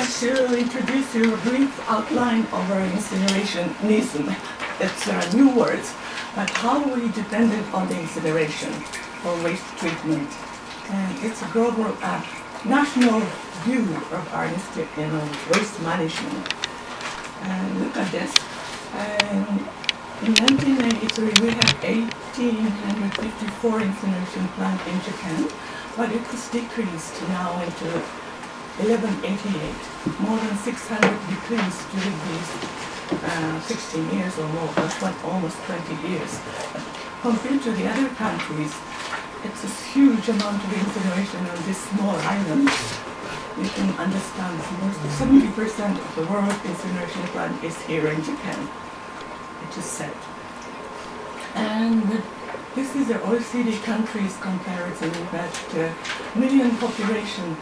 like to introduce you a brief outline of our Incinerationism. It's new words, but how we depended on the incineration for waste treatment. And it's a global, national view of our waste management. And look at this. In 1993, we had 1,854 incineration plants in Japan, but it was decreased now into 1188. More than 600 decreased during these 16 years or more, almost 20 years. But compared to the other countries, it's a huge amount of incineration on this small island. You can understand most 70% of the world incineration plant is here in Japan, it is said. And this is the OECD countries comparison that million population,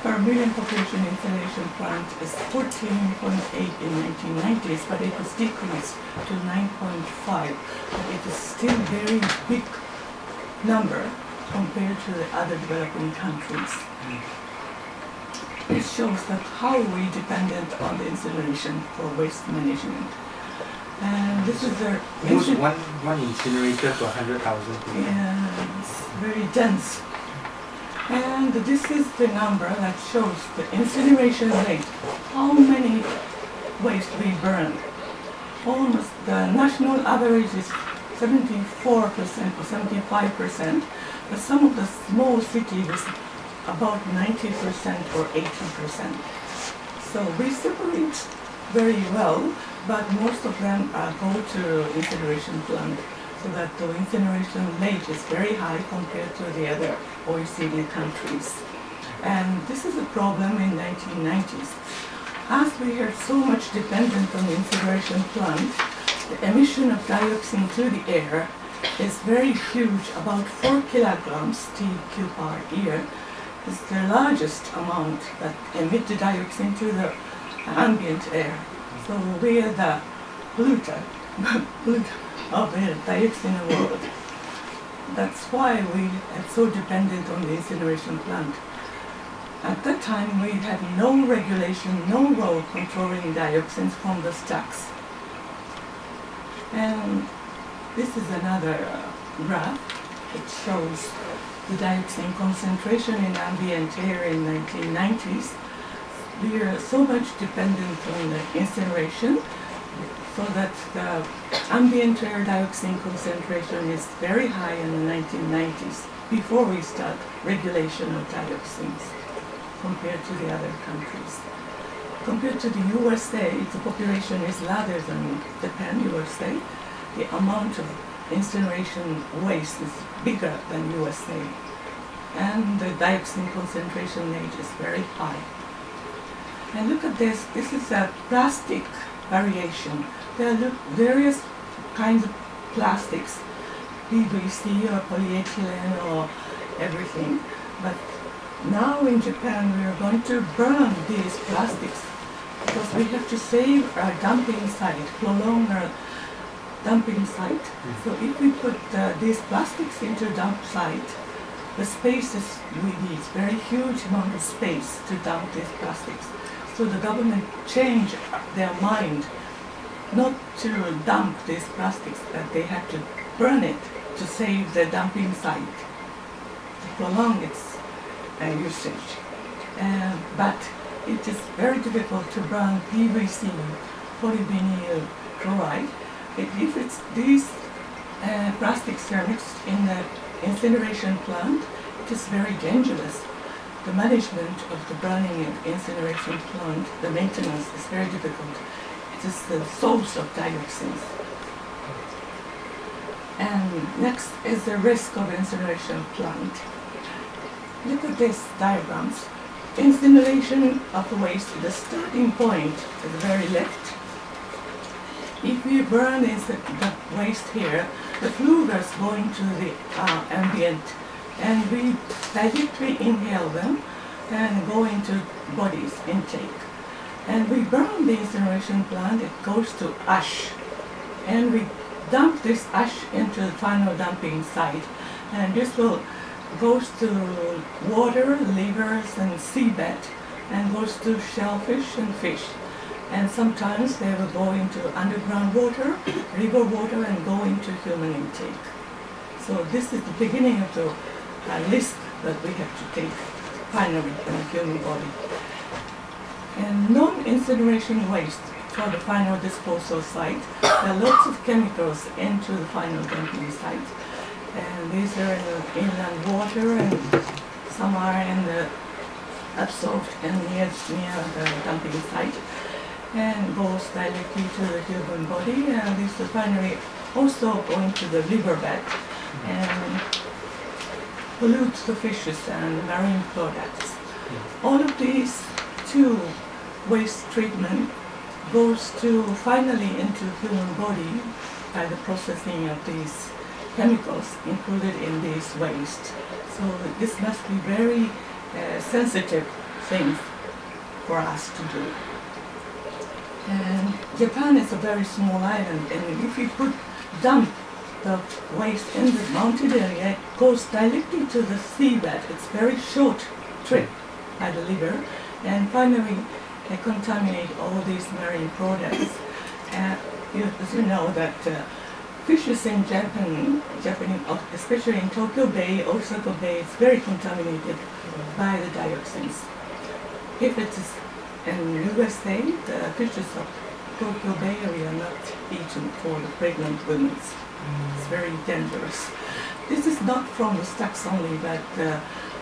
per million population incineration plant is 14.8 in 1990s, but it was decreased to 9.5. But it is still very big number compared to the other developing countries. It shows that how we dependent on the incineration for waste management. And this is the one incinerator to 100,000 people. Yeah, it's very dense. And this is the number that shows the incineration rate, how many waste we burn. Almost the national average is 74% or 75%, but some of the small cities is about 90% or 80%. So we separate very well, but most of them go to incineration plant, so that the incineration rate is very high compared to the other OECD countries. And this is a problem in 1990s. As we are so much dependent on the incineration plant, the emission of dioxin to the air is very huge, about 4 kilograms TQ per year. It's the largest amount that emit the dioxin to the ambient air. So we are the polluter of the dioxin world. That's why we are so dependent on the incineration plant. At that time, we had no regulation, no law controlling dioxins from the stacks. And this is another graph. It shows the dioxin concentration in ambient air in 1990s. We are so much dependent on the incineration, so that the ambient air dioxin concentration is very high in the 1990s, before we start regulation of dioxins, compared to the other countries. Compared to the USA, the population is larger than Japan, USA. The amount of incineration waste is bigger than USA. And the dioxin concentration rate is very high. And look at this. This is a plastic variation. There are various kinds of plastics, PVC or polyethylene or everything. But now in Japan, we are going to burn these plastics because we have to save our dumping site, prolong our dumping site. So if we put these plastics into a dump site, the space is we need very huge amount of space to dump these plastics. So the government changed their mind not to dump these plastics, that they have to burn it to save the dumping site, to prolong its usage. But it is very difficult to burn PVC, polyvinyl chloride. If these plastics are mixed in the incineration plant, it is very dangerous. The management of the burning of incineration plant, the maintenance is very difficult. It is the source of dioxins. And next is the risk of incineration plant. Look at these diagrams. Incineration of waste, the starting point to the very left. If we burn the waste here, the flue gas go into the ambient, and we directly inhale them and go into body's intake. And we burn the incineration plant, it goes to ash. And we dump this ash into the final dumping site. And this will goes to water, rivers, and seabed. and goes to shellfish and fish. And sometimes they will go into underground water, river water, and go into human intake. So this is the beginning of the list that we have to take finally in the human body. And non-incineration waste for the final disposal site, there are lots of chemicals into the final dumping site. And these are in the inland water, and some are in the absorbed and near the dumping site, and goes directly to the human body. And these are finally also going to the riverbed and pollute the fishes and marine products. All of these two waste treatment goes to finally into human body by the processing of these chemicals included in this waste. So this must be very sensitive thing for us to do. And Japan is a very small island, and if we dump the waste in the mountain area, it goes directly to the seabed. It's a very short trip by the river, and finally they contaminate all these marine products. And as you know that fishes in Japan, especially in Tokyo Bay, Osaka Bay, is very contaminated by the dioxins. If it is in USA, the fishes of Tokyo Bay area are not eaten for the pregnant women. It's very dangerous. This is not from the stocks only, but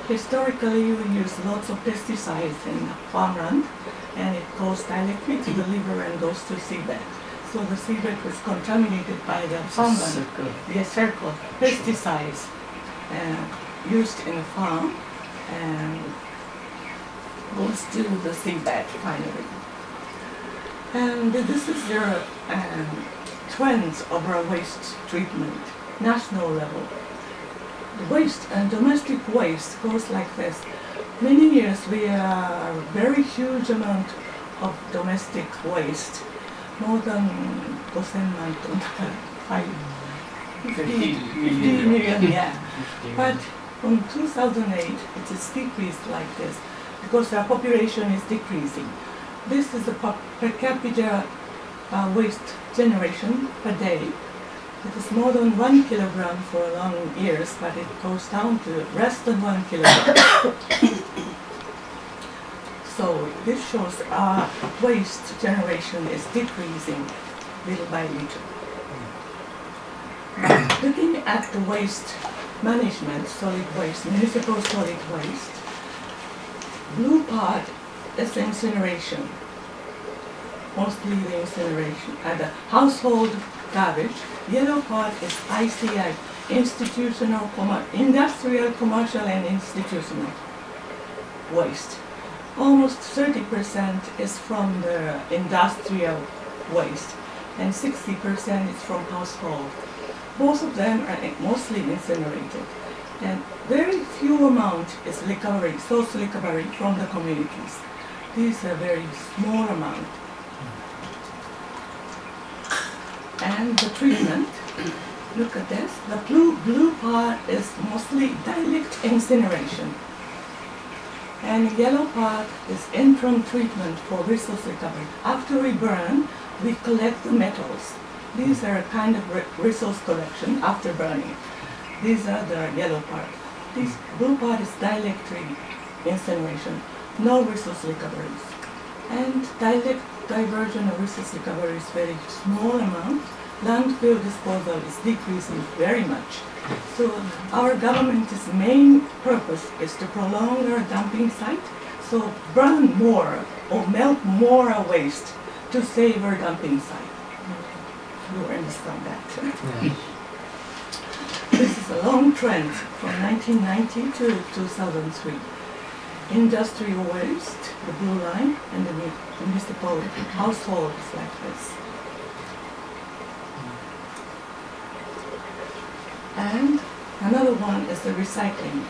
historically we use lots of pesticides in farmland, and it goes directly to the river and goes to seabed. So the seabed was contaminated by the farmland. The circle pesticides used in the farm and goes to the seabed finally. And this is the trends of our waste treatment, national level. The waste and domestic waste goes like this. Many years we are very huge amount of domestic waste, more than 5,000 ton, 50 million, yeah. But from 2008 it is decreased like this because our population is decreasing. This is the per capita waste generation per day. It is more than 1 kilogram for long years, but it goes down to less than 1 kilogram. So this shows our waste generation is decreasing little by little. Looking at the waste management, solid waste, municipal solid waste, blue part is incineration. Mostly the incineration, the household garbage. Yellow part is ICI, institutional, industrial, commercial, and institutional waste. Almost 30% is from the industrial waste, and 60% is from household. Both of them are mostly incinerated, and very few amount is recovery, source recovery from the communities. These are very small amount. And the treatment, look at this. The blue part is mostly direct incineration. And the yellow part is interim treatment for resource recovery. After we burn, we collect the metals. These are a kind of resource collection after burning. These are the yellow part. This blue part is direct incineration, no resource recoveries. And direct diversion of resource recovery is very small amount. Landfill disposal is decreasing very much. So our government's main purpose is to prolong our dumping site, so burn more or melt more waste to save our dumping site. You understand that? Yeah. This is a long trend from 1990 to 2003. Industrial waste, the blue line, and the municipal household is like this. And another one is the recycling.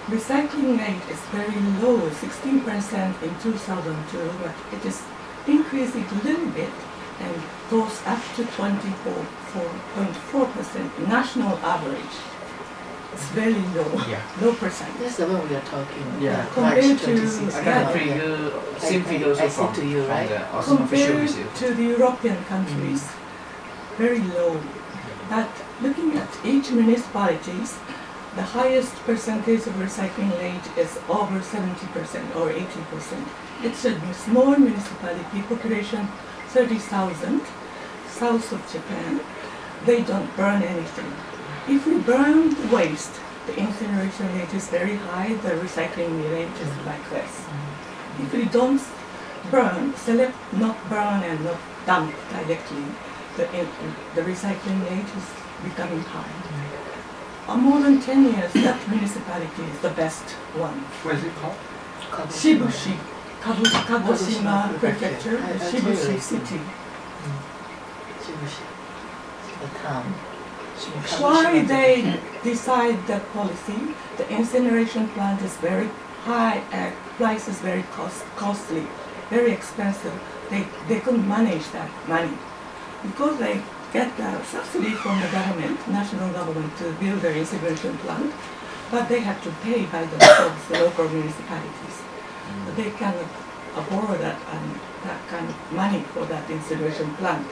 Recycling rate is very low, 16% in 2002, but it is increasing a little bit and goes up to 24.4% national average. It's very low, Yeah. low percent. That's the one we are talking. Yeah. Compared March to- 26. I Yeah. got a figure, same figure also I sent to you, right? from the Austin official Compared museum. to the European countries, very low. But looking at each municipalities, the highest percentage of recycling rate is over 70% or 80%. It's a small municipality, population 30,000, south of Japan. They don't burn anything. If we burn waste, the incineration rate is very high, the recycling rate is like this. If we don't burn, select not burn and not dump directly, the recycling rate is becoming high. More than 10 years, that municipality is the best one. What is it called? Shibushi, Kagoshima Prefecture, I told you Shibushi recently. City. Shibushi, the town. Why they decide that policy? The incineration plant is very high, price is very costly, very expensive. They couldn't manage that money because they get the subsidy from the government, national government, to build their incineration plant, but they have to pay by themselves, the local municipalities. They cannot afford that kind of money for that incineration plant.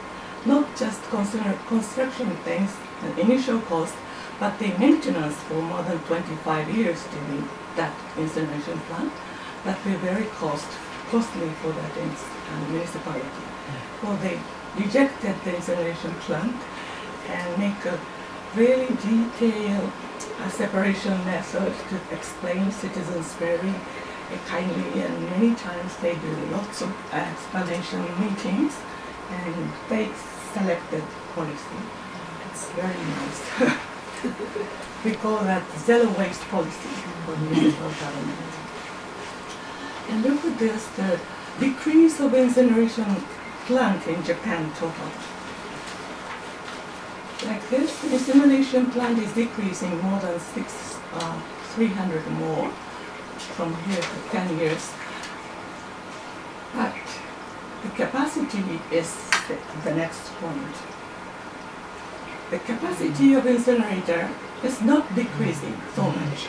Not just construction things, the initial cost, but the maintenance for more than 25 years during that incineration plant. That will be very costly for that municipality. So they rejected the incineration plant and make a really detailed separation method to explain citizens very kindly, and many times they do lots of explanation meetings and they selected policy. It's very nice. We call that zero waste policy for municipal government. And look at this, the decrease of incineration plant in Japan total. Like this, the incineration plant is decreasing more than 300 more from here to 10 years. But the capacity is the next point. The capacity of incinerator is not decreasing so much.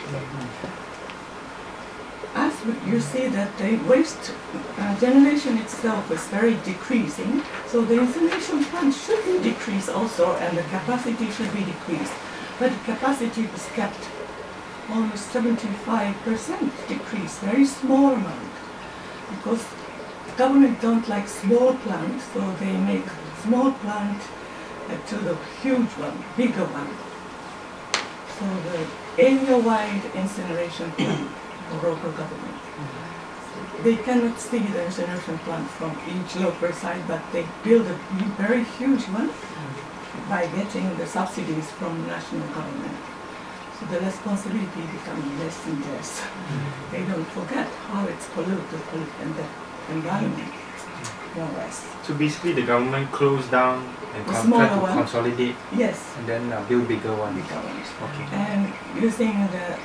As you see that the waste generation itself is very decreasing, so the incineration plant should be decreased also, and the capacity should be decreased. But the capacity was kept almost 75% decrease, very small amount, because government don't like small plants, so they make small plant to the huge one, bigger one. So the area-wide incineration plant for local government. They cannot see the incineration plant from each local side, but they build a very huge one by getting the subsidies from national government. So the responsibility becomes less and less. They don't forget how it's polluted and the environment, more or less. So basically the government closed down and The try smaller to one? consolidate Yes, and then build bigger ones. bigger ones. Okay. And using the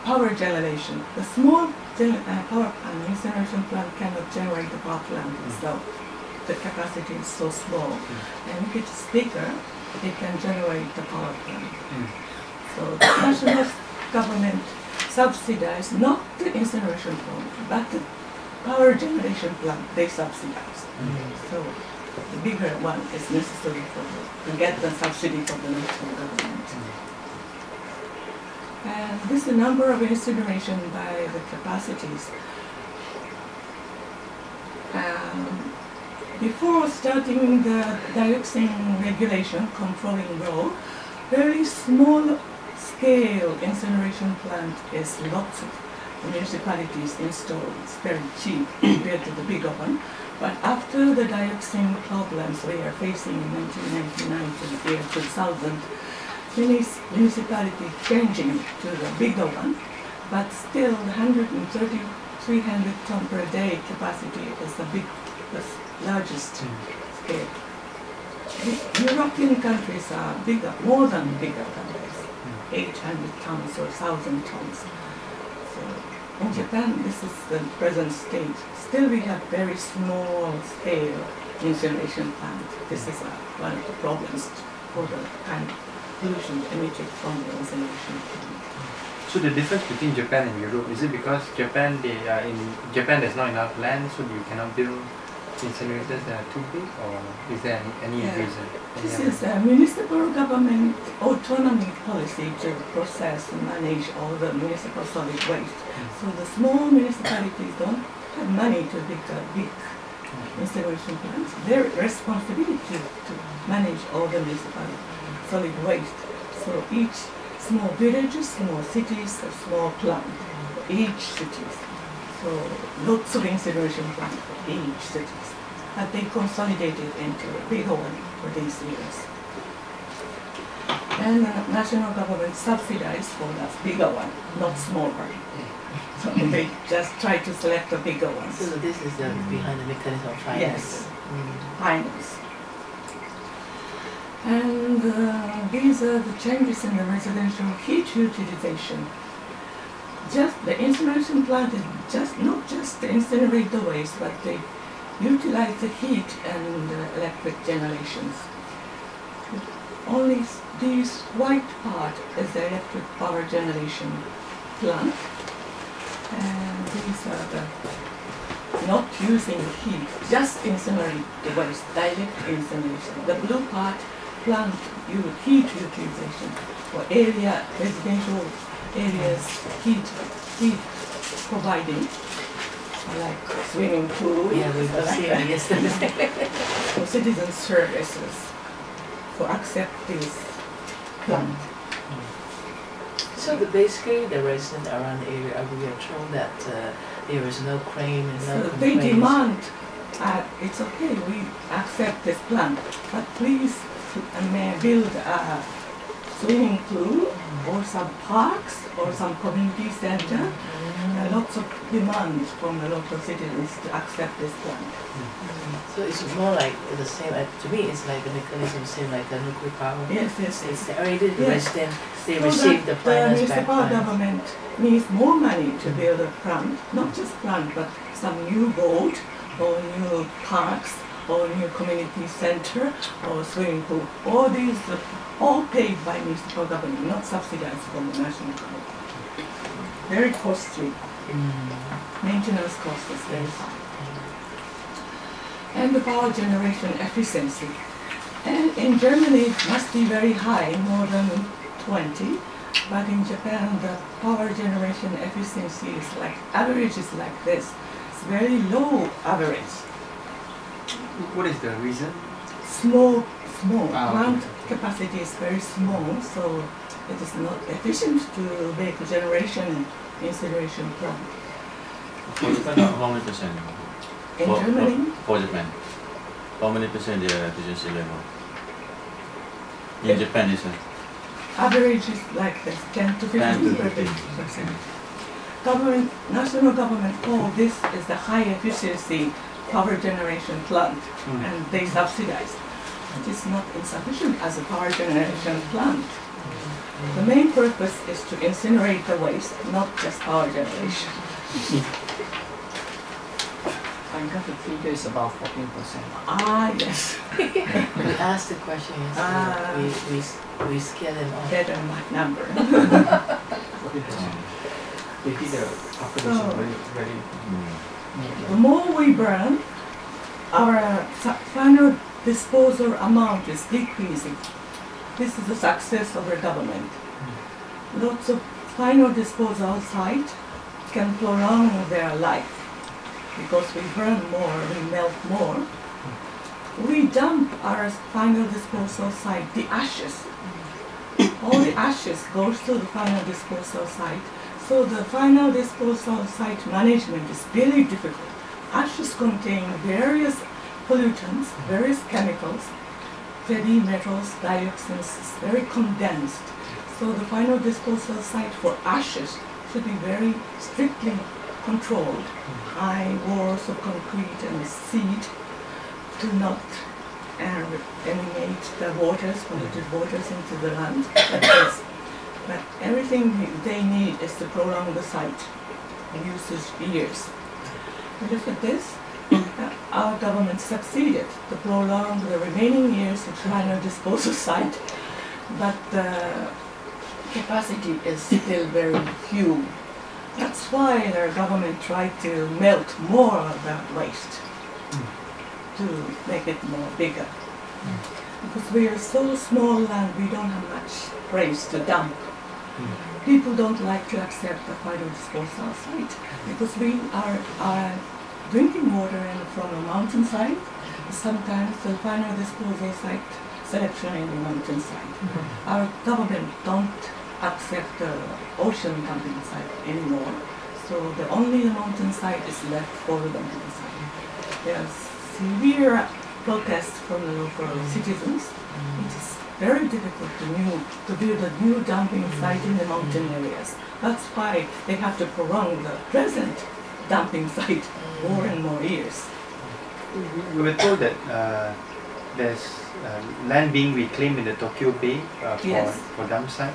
power generation. The small power incineration plant cannot generate the power plant itself. The capacity is so small. And if it's bigger, it can generate the power plant. So the national government subsidize not the incineration plant, but the power generation plant they subsidize. So the bigger one is necessary to get the subsidy from the national government. And this is the number of incineration by the capacities. Before starting the dioxin regulation controlling role, very small scale incineration plant is lots of municipalities installed. It's very cheap compared to the bigger one. But after the dioxin problems we are facing in 1999 to the year 2000, many municipalities changing to the bigger one, but still the 130, 300 ton per day capacity is the largest scale. The European countries are bigger, more than bigger countries, 800 tons or 1,000 tons. So in Japan, this is the present state. Still we have very small scale incineration plant. This is one of the problems for the kind of pollution emitted from the incineration plant. So the difference between Japan and Europe, is it because Japan there's not enough land, so you cannot build incinerators that are too big, or is there any reason? This is a municipal government autonomy policy to process and manage all the municipal solid waste. So the small municipalities don't have money to build big incineration plants. Their responsibility to manage all the municipal solid waste. So each small villages, small cities, a small plant for each cities. So lots of incineration plants for each cities. But they consolidated into a bigger one for these years. And the national government subsidized for that bigger one, not smaller. So they just try to select the bigger ones. So this is behind the mechanism of finance. Yes, finance. And these are the changes in the residential heat utilization. Just the incineration plant is not just to incinerate the waste, but they utilize the heat and electric generations. Only this white part is the electric power generation plant. And these are the not using the heat, just incinerate the waste, direct incineration. The blue part, plant heat utilization for residential areas, heat providing, like swimming pool. Yeah, we were seeing yesterday. For citizen services, for accept this plant. So basically, the residents around the area we are told that there is no claim and no So complaints. they demand, it's okay, we accept this plant, but please build a swimming pool or some parks or some community center. Lots of demand from the local citizens to accept this plant. So it's more like the same, to me it's like the mechanism same like the nuclear power. Yes. It's already the Yes. resident, they So receive the that finance back. municipal government needs more money to build a plant, not just plant, but some new road or new parks or new community center or swimming pool. All these all paid by municipal government, not subsidized from the national government. Very costly. Maintenance cost is very high. And the power generation efficiency. And in Germany it must be very high, more than 20. But in Japan the power generation efficiency is like, average is like this. It's very low average. What is the reason? Small. Ah, Plant okay. capacity is very small, so it is not efficient to make a generation incineration plant. For Japan, how many percent? In Germany, For Japan, how many percent the efficiency level? In Yeah. Japan, is average is like this, 10 to 10 to 15%. Government, national government call this is the high efficiency power generation plant, and they subsidize. It is not insufficient as a power generation plant. The main purpose is to incinerate the waste, not just power generation. I got the figure is about 14%. Ah, yes. We asked the question yesterday, we scared them off. Better my number. 14%. They did the calculation very The more we burn, our final disposal amount is decreasing. This is the success of our government. Lots of final disposal sites can prolong their life because we burn more, we melt more. We dump our final disposal site, the ashes. All the ashes goes to the final disposal site. So the final disposal site management is very difficult. Ashes contain various pollutants, various chemicals, heavy metals, dioxins, is very condensed. So the final disposal site for ashes should be very strictly controlled. High walls of concrete and seed do not eliminate the waters, polluted waters into the land. But everything they need is to prolong the site usage years. Look at this. Our government succeeded to prolong the remaining years of final disposal site but the capacity is still very few. That's why the government tried to melt more of the waste to make it more bigger. Because we are so small and we don't have much place to dump. People don't like to accept the final disposal site because we are drinking water from a mountainside. Sometimes the final disposal site selection in the mountainside. Our government don't accept the ocean dumping site anymore. So the only mountainside is left for the dumping site. There's severe protests from the local citizens. It is very difficult to build a new dumping site in the mountain areas. That's why they have to prolong the present dumping site more and more years. We were told that there's land being reclaimed in the Tokyo Bay Yes. for dump site.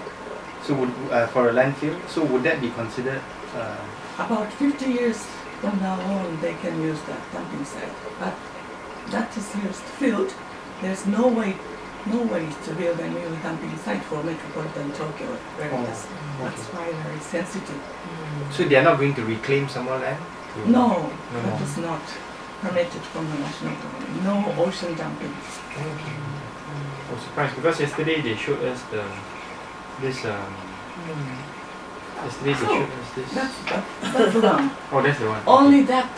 So would for a landfill. So would that be considered? About 50 years from now on, they can use that dumping site. But that is used filled. There's no way to build a new dumping site for metropolitan Tokyo areas. That's why very sensitive. So they are not going to reclaim some more land? No, No that more. is not permitted from the national government. No ocean dumping. I was surprised because yesterday they showed us this. Yesterday they showed us this. That's the one. Oh, that's the one. Only that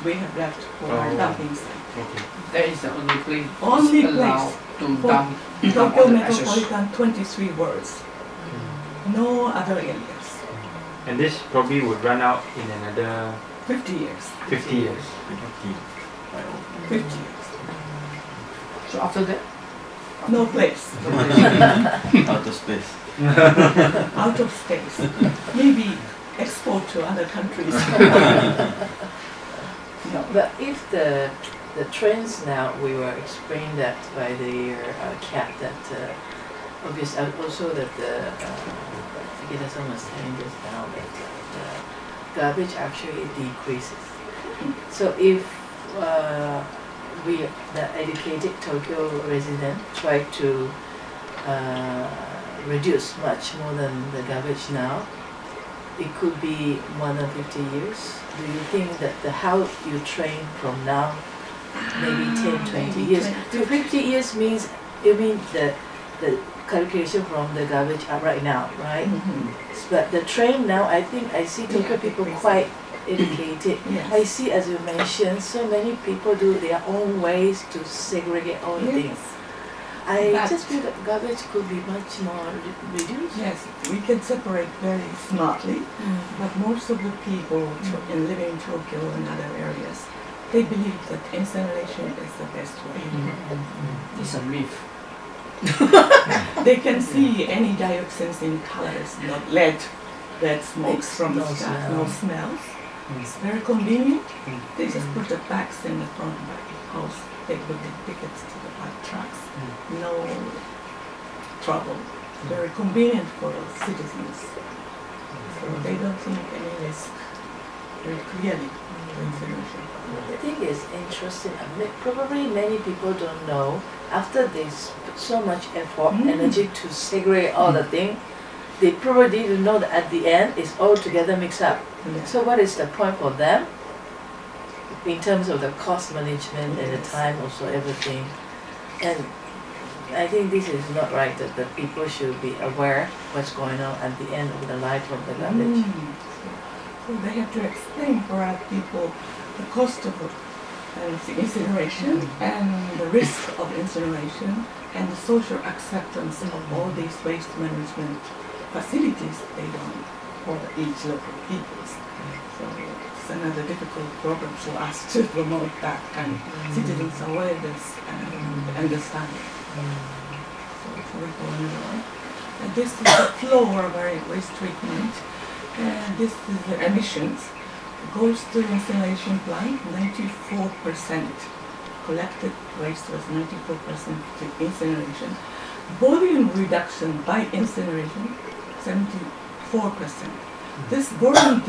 we have left for Oh. dumping site. Okay. That is the only place Only allowed place to for dump Tokyo all the ashes. metropolitan 23 words. No other areas. And this probably would run out in another 50 years. 50 years. 50 years. So after that, No place. Out of space. Out of space. Maybe export to other countries. No. But if the trends now, we were explained that by the cat that obviously also that the Ikeda-san was saying just now that the garbage actually decreases. So if the educated Tokyo resident try to reduce much more than the garbage now, it could be more than 50 years. Do you think that how you train from now, maybe 10, 20 Maybe years, 20. to 50 years means, you mean the calculation from the garbage up right now, right? But the train now, I think I see Tokyo people quite educated. Yes. I see, as you mentioned, so many people do their own ways to segregate all the things. I But- just feel that garbage could be much more reduced. Yes, we can separate very smartly, but most of the people living in Tokyo and other areas, they believe that incineration is the best way. it's a myth. They can see any dioxins in colors, not lead smokes from the No stuff, smell. no smells. It's very convenient. They just put the bags in the front of the house. They put the tickets to the back trucks. No trouble. Very convenient for citizens. So they don't think any risk very clearly to incineration. The thing is interesting. Probably many people don't know. After they put so much effort, energy to segregate all the thing, they probably didn't know that at the end it's all together mixed up. Yeah. So what is the point for them in terms of the cost management and the time, also everything? And I think this is not right. That the people should be aware what's going on at the end of the life of the garbage. So they have to explain for our people the cost of incineration and the risk of incineration and the social acceptance of all these waste management facilities they want for each local peoples. So it's another difficult problem for us to promote that kind of citizens' awareness and understanding. So we go on. And this is the flow of our waste treatment. And this is the emissions. It goes to incineration plant, 94%. Collected waste was 94% to incineration. Volume reduction by incineration, 74%. This volume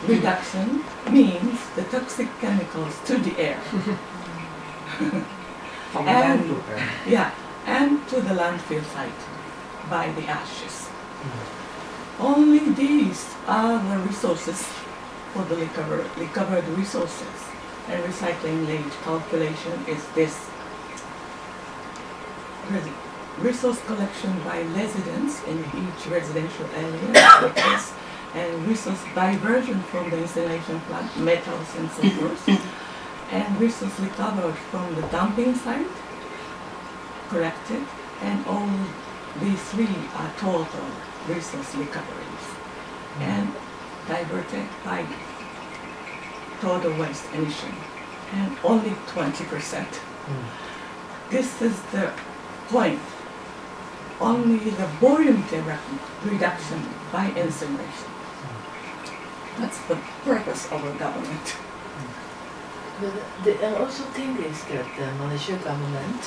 reduction means the toxic chemicals to the air. From And- land to air. Yeah, and to the landfill site by the ashes. Only these are the resources for the recovered resources. And recycling rate calculation is this. Resource collection by residents in each residential area, and resource diversion from the incineration plant, metals and so forth, and resource recovered from the dumping site, collected, and all these three are total resource recoveries, and diverted by total waste emission, and only 20%. This is the point. Only the volume reduction by incineration. That's the purpose of a government. I also think is that the Malaysian government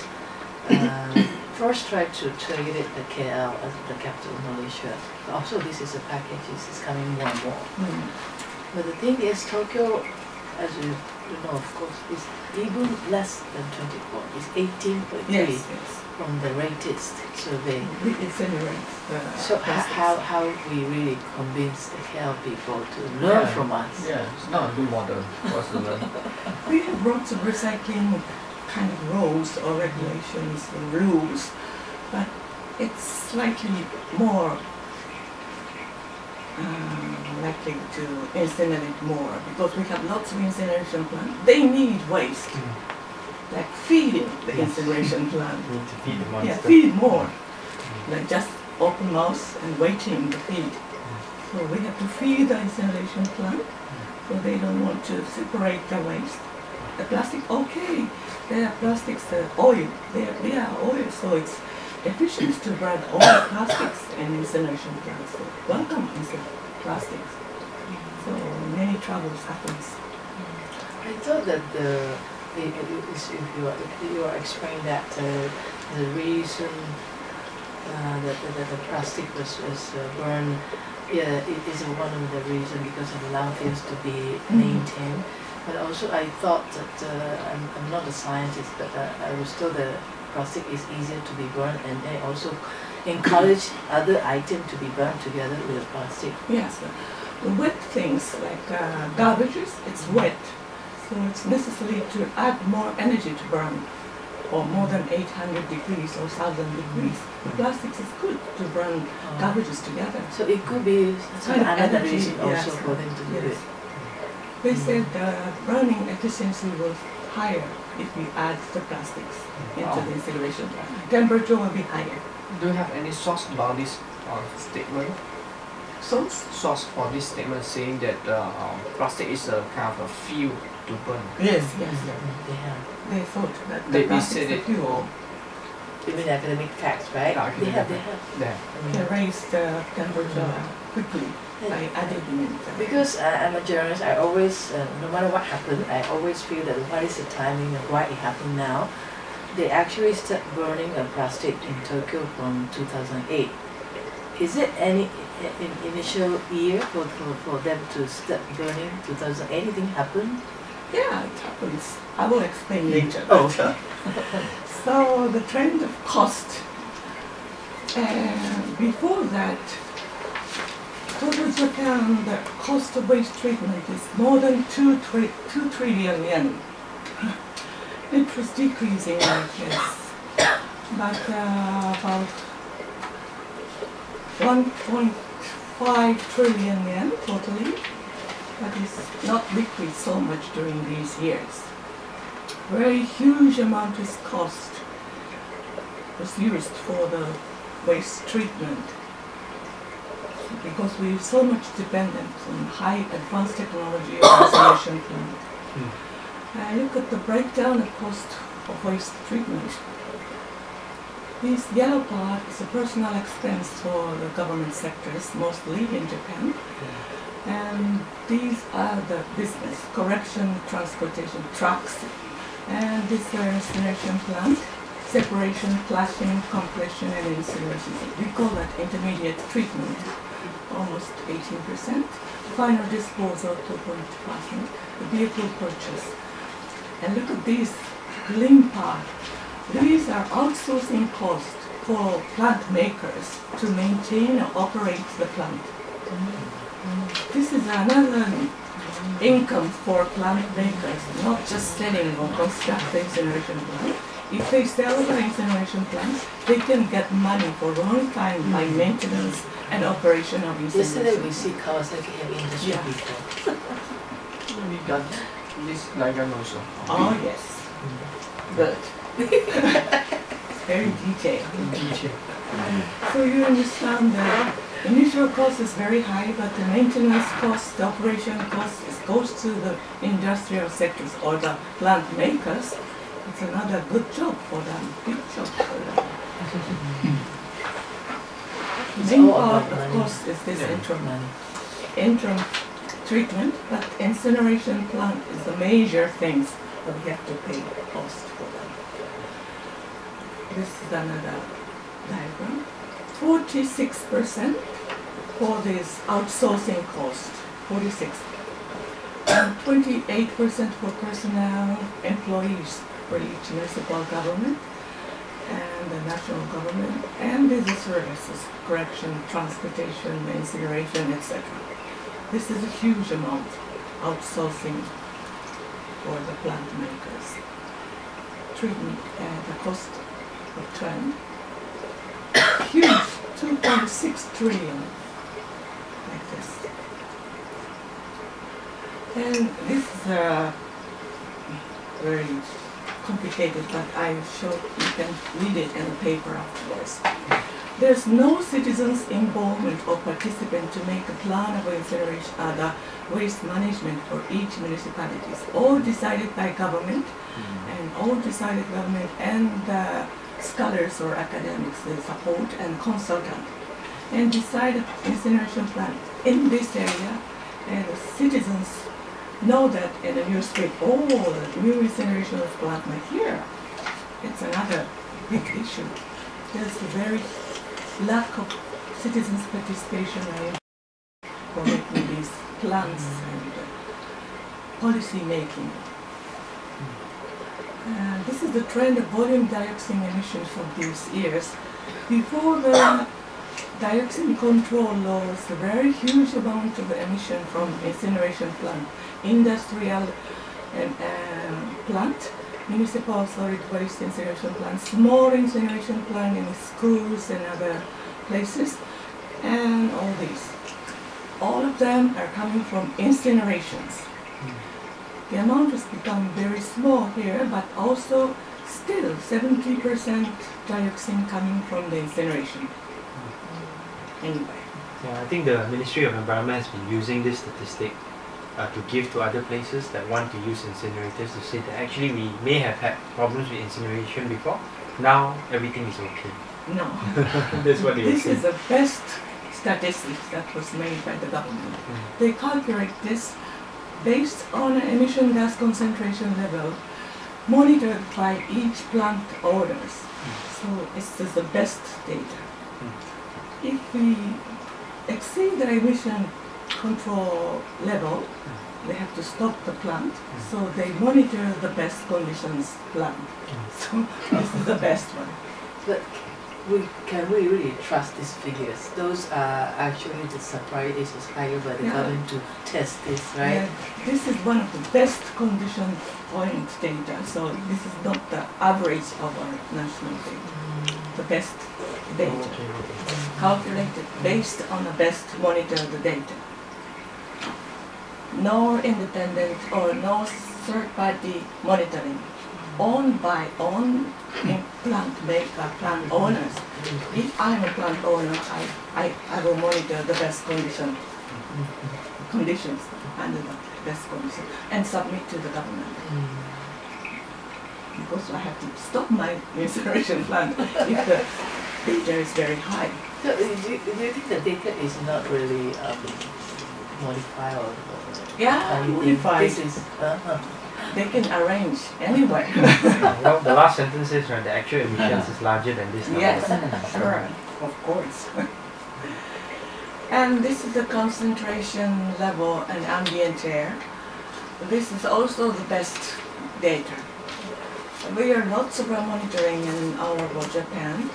first tried to target it the KL as the capital of Malaysia. Also, this is a package. This is coming more and more. But the thing is, Tokyo, as you know, of course, is even less than 24. It's 18.3 Yes. from the latest survey. We incinerate the So how we really convince the KL people to learn from us? Yeah, it's not a good model for us to learn. We have lots of recycling kind of rules or regulations or rules, but it's slightly more likely to incinerate more because we have lots of incineration plants. They need waste, like feeding the incineration plant. Need to feed the monster. Yeah, feed more, like just open mouth and waiting to feed. So we have to feed the incineration plant, so they don't want to separate the waste. The plastic, okay, there are plastics, oil, they are oil, so it's efficient to burn all plastics in incineration plants. So welcome plastics. So many troubles happens. I thought that if you are explaining that the reason that the plastic was burned, yeah, it is one of the reasons because of the landfills to be maintained. But also I thought that I'm not a scientist, but I was told that plastic is easier to be burned, and they also encourage other items to be burned together with the plastic. Yes, wet things like garbages, it's wet. So it's necessary to add more energy to burn, or more than 800 degrees or 1,000 degrees. Plastics is good to burn garbages together. So it could be Kind of another energy, reason also yes. for them to do it. They said burning efficiency was higher if we add the plastics into the incineration plant. Temperature will be higher. Do you have any source about this statement? Source for this statement saying that plastic is a kind of a fuel to burn. Yes. They have. They thought that the They plastic said is it fuel. Even academic facts, right? Yeah, They have. Yeah. Can raise the temperature quickly by adding it. Because I'm a journalist, I always, no matter what happened, I always feel that what is the timing of why it happened now. They actually start burning plastic in Tokyo from 2008. Is it any initial year for them to start burning 2000? Anything happened? Yeah, it happens. I will explain later. Okay. So the trend of cost. Before that, total Japan, the cost of waste treatment is more than 2 trillion yen. It was decreasing like this, but about 1.5 trillion yen totally, but it's not decreased so much during these years. Very huge amount of cost was used for the waste treatment because we're so much dependent on high advanced technology of incineration plant. Look at the breakdown of cost of waste treatment. This yellow part is a personal expense for the government sectors, mostly in Japan. And these are the business, correction, transportation, trucks, and this incineration plant, separation, clashing, compression, and incineration. We call that intermediate treatment, almost 18%. Final disposal, 2.2%. The vehicle purchase. And look at this green part. These are outsourcing costs for plant makers to maintain or operate the plant. This is another income for plant makers, not just selling or construct the incineration plant. If they sell the incineration plant, they can get money for a long time by maintenance and operation of incineration. Yesterday we see Kawasaki heavy industry Yeah. people. We got this diagram also. Oh yes, good. Very detailed. So you understand the initial cost is very high, but the maintenance cost, the operation cost goes to the industrial sectors or the plant makers. It's another good job for them, big job for them. It's Main all part, about of money. course, is this Money. interim treatment, but incineration plant is the major things that we have to pay cost for them. This is another diagram. 46% for this outsourcing cost, 46. And 28% for personnel, employees for each municipal government and the national government, and business services, correction, transportation, incineration, etc. This is a huge amount, outsourcing for the plant makers. Treatment at the cost of trend, huge, 2.6 trillion, like this. And this is very complicated, but I show you can read it in the paper afterwards. There's no citizens' involvement or participant to make a plan of incineration, the waste management for each municipalities. All decided by government, and scholars or academics they support and consultant, and decide incineration plan in this area, and the citizens know that in the newspaper, oh, the new incineration plant are here. It's another big issue. There's a very lack of citizens' participation for making these plans and policy making. This is the trend of volume dioxin emissions from these years. Before the dioxin control laws, a very huge amount of emission from incineration plant, industrial plant, municipal solid waste incineration plant, small incineration plant in schools and other places, and all these. All of them are coming from incinerations. The amount has become very small here, but also still 70% dioxin coming from the incineration. Anyway. Yeah, I think the Ministry of Environment has been using this statistic to give to other places that want to use incinerators to say that actually we may have had problems with incineration before. Now everything is okay. No. That's what they This say. is the best statistics that was made by the government. They calculate this based on an emission gas concentration level monitored by each plant owners. So this is the best data. If we exceed the emission control level, they have to stop the plant. So they monitor the best conditions plant. So this is the best one. But can we really trust these figures? Those are actually the supply is hired by the government to test this, right? Yeah, this is one of the best condition point data. So this is not the average of our national data. The best data. Calculated based on the best monitor the data. No independent or no third party monitoring. Owned by plant maker, plant owners. If I'm a plant owner, I will monitor the best conditions under the best conditions and submit to the government. Because I have to stop my incineration plant if the data is very high. So do you think the data is not really modified or anything? Modified. This is They can arrange anyway. Well, the last sentence says the actual emissions is larger than this number. Yes, sure, of course. And this is the concentration level and ambient air. This is also the best data. We are lots of monitoring in our Japan.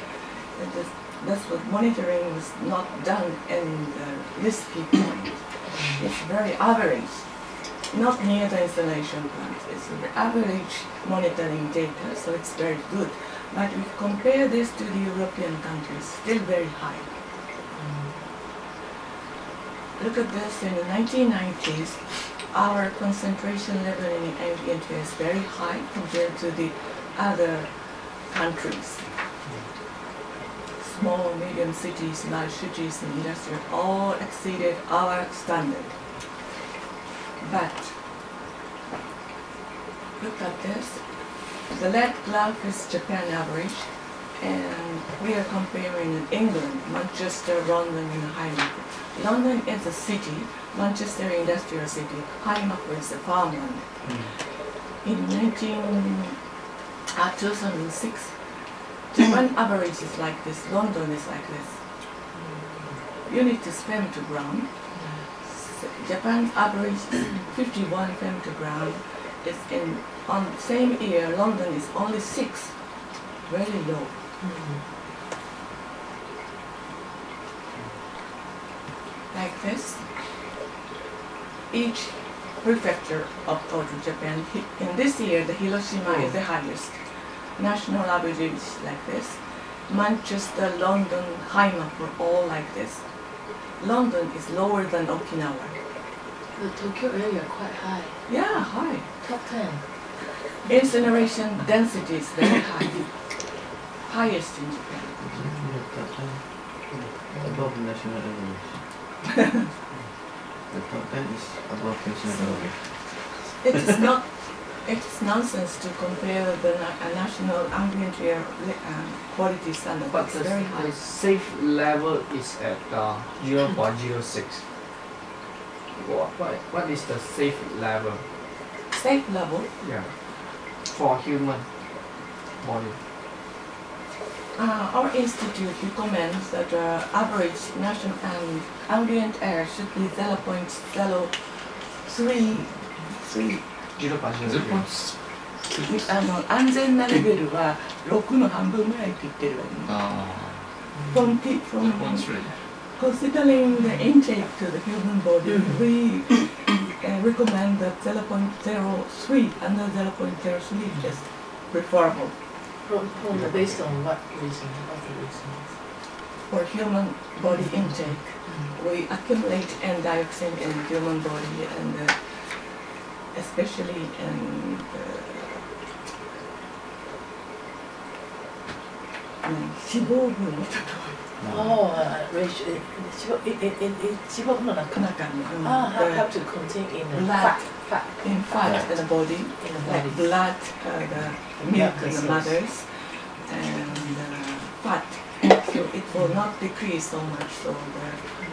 That's what monitoring was not done in the risky point. It's very average, not near the installation plant. It's the average monitoring data, so it's very good. But if you compare this to the European countries, still very high. Look at this, in the 1990s, our concentration level in ambient air is very high compared to the other countries. Small, medium cities, large cities, and industry all exceeded our standard. But look at this. The red graph is Japan average, and we are comparing England, Manchester, London, and High-Macro. London is a city, Manchester industrial city, High-Macro is a farmland. In 2006, Japan average is like this, London is like this. Unit is femtogram. Japan's average is 51 femtogram. On the same year, London is only 6, very low. Like this, each prefecture of total Japan, in this year, the Hiroshima is the highest. National average is like this. Manchester, London, High-Macro, all like this. London is lower than Okinawa. The Tokyo area quite high. Yeah, high. Top 10. Incineration density is very high. Highest in Japan. Above national average. The top 10 is above national average. It is not. It's nonsense to compare the national ambient air quality standard. But It's very the high. safe level is at 0.06. What is the safe level? Safe level. Yeah. For human body. Our institute recommends that average national ambient air should be 0.03. 0.03. 安全なレベルは6の半分ぐらいって言ってるわよね。From considering the intake to the human body, we recommend that 0.03 under 0.03 is preferable Based on what reason? What the reason is? for human body intake. We accumulate N-dioxin in the human body, and especially in脂肪分のとこOh, ratio. 脂肪の中。ろ中に、have to contain in the blood, fat. in fat in the body, In the like body. blood, the milk in the vessels. mothers, and fat. So it will not decrease so much. So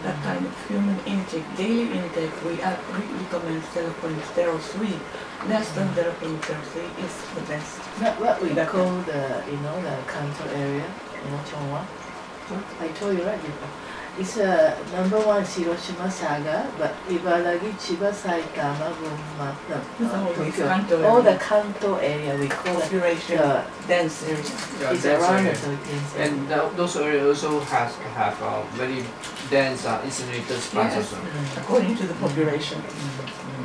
that kind of human intake, daily intake, we recommend 0.03. Less than 0.03 is the best. What we call the, the Kanto area, Chongwa. I told you right before. It's number one Hiroshima Saga, but Ibaragi, Chiba, Saitama, Gunma, Tokyo. All the Kanto area we call it Population the dense area. Yeah, it's dense around area. the Tokyo. And those areas also have very dense incinerators plants Yes. also. According to the population,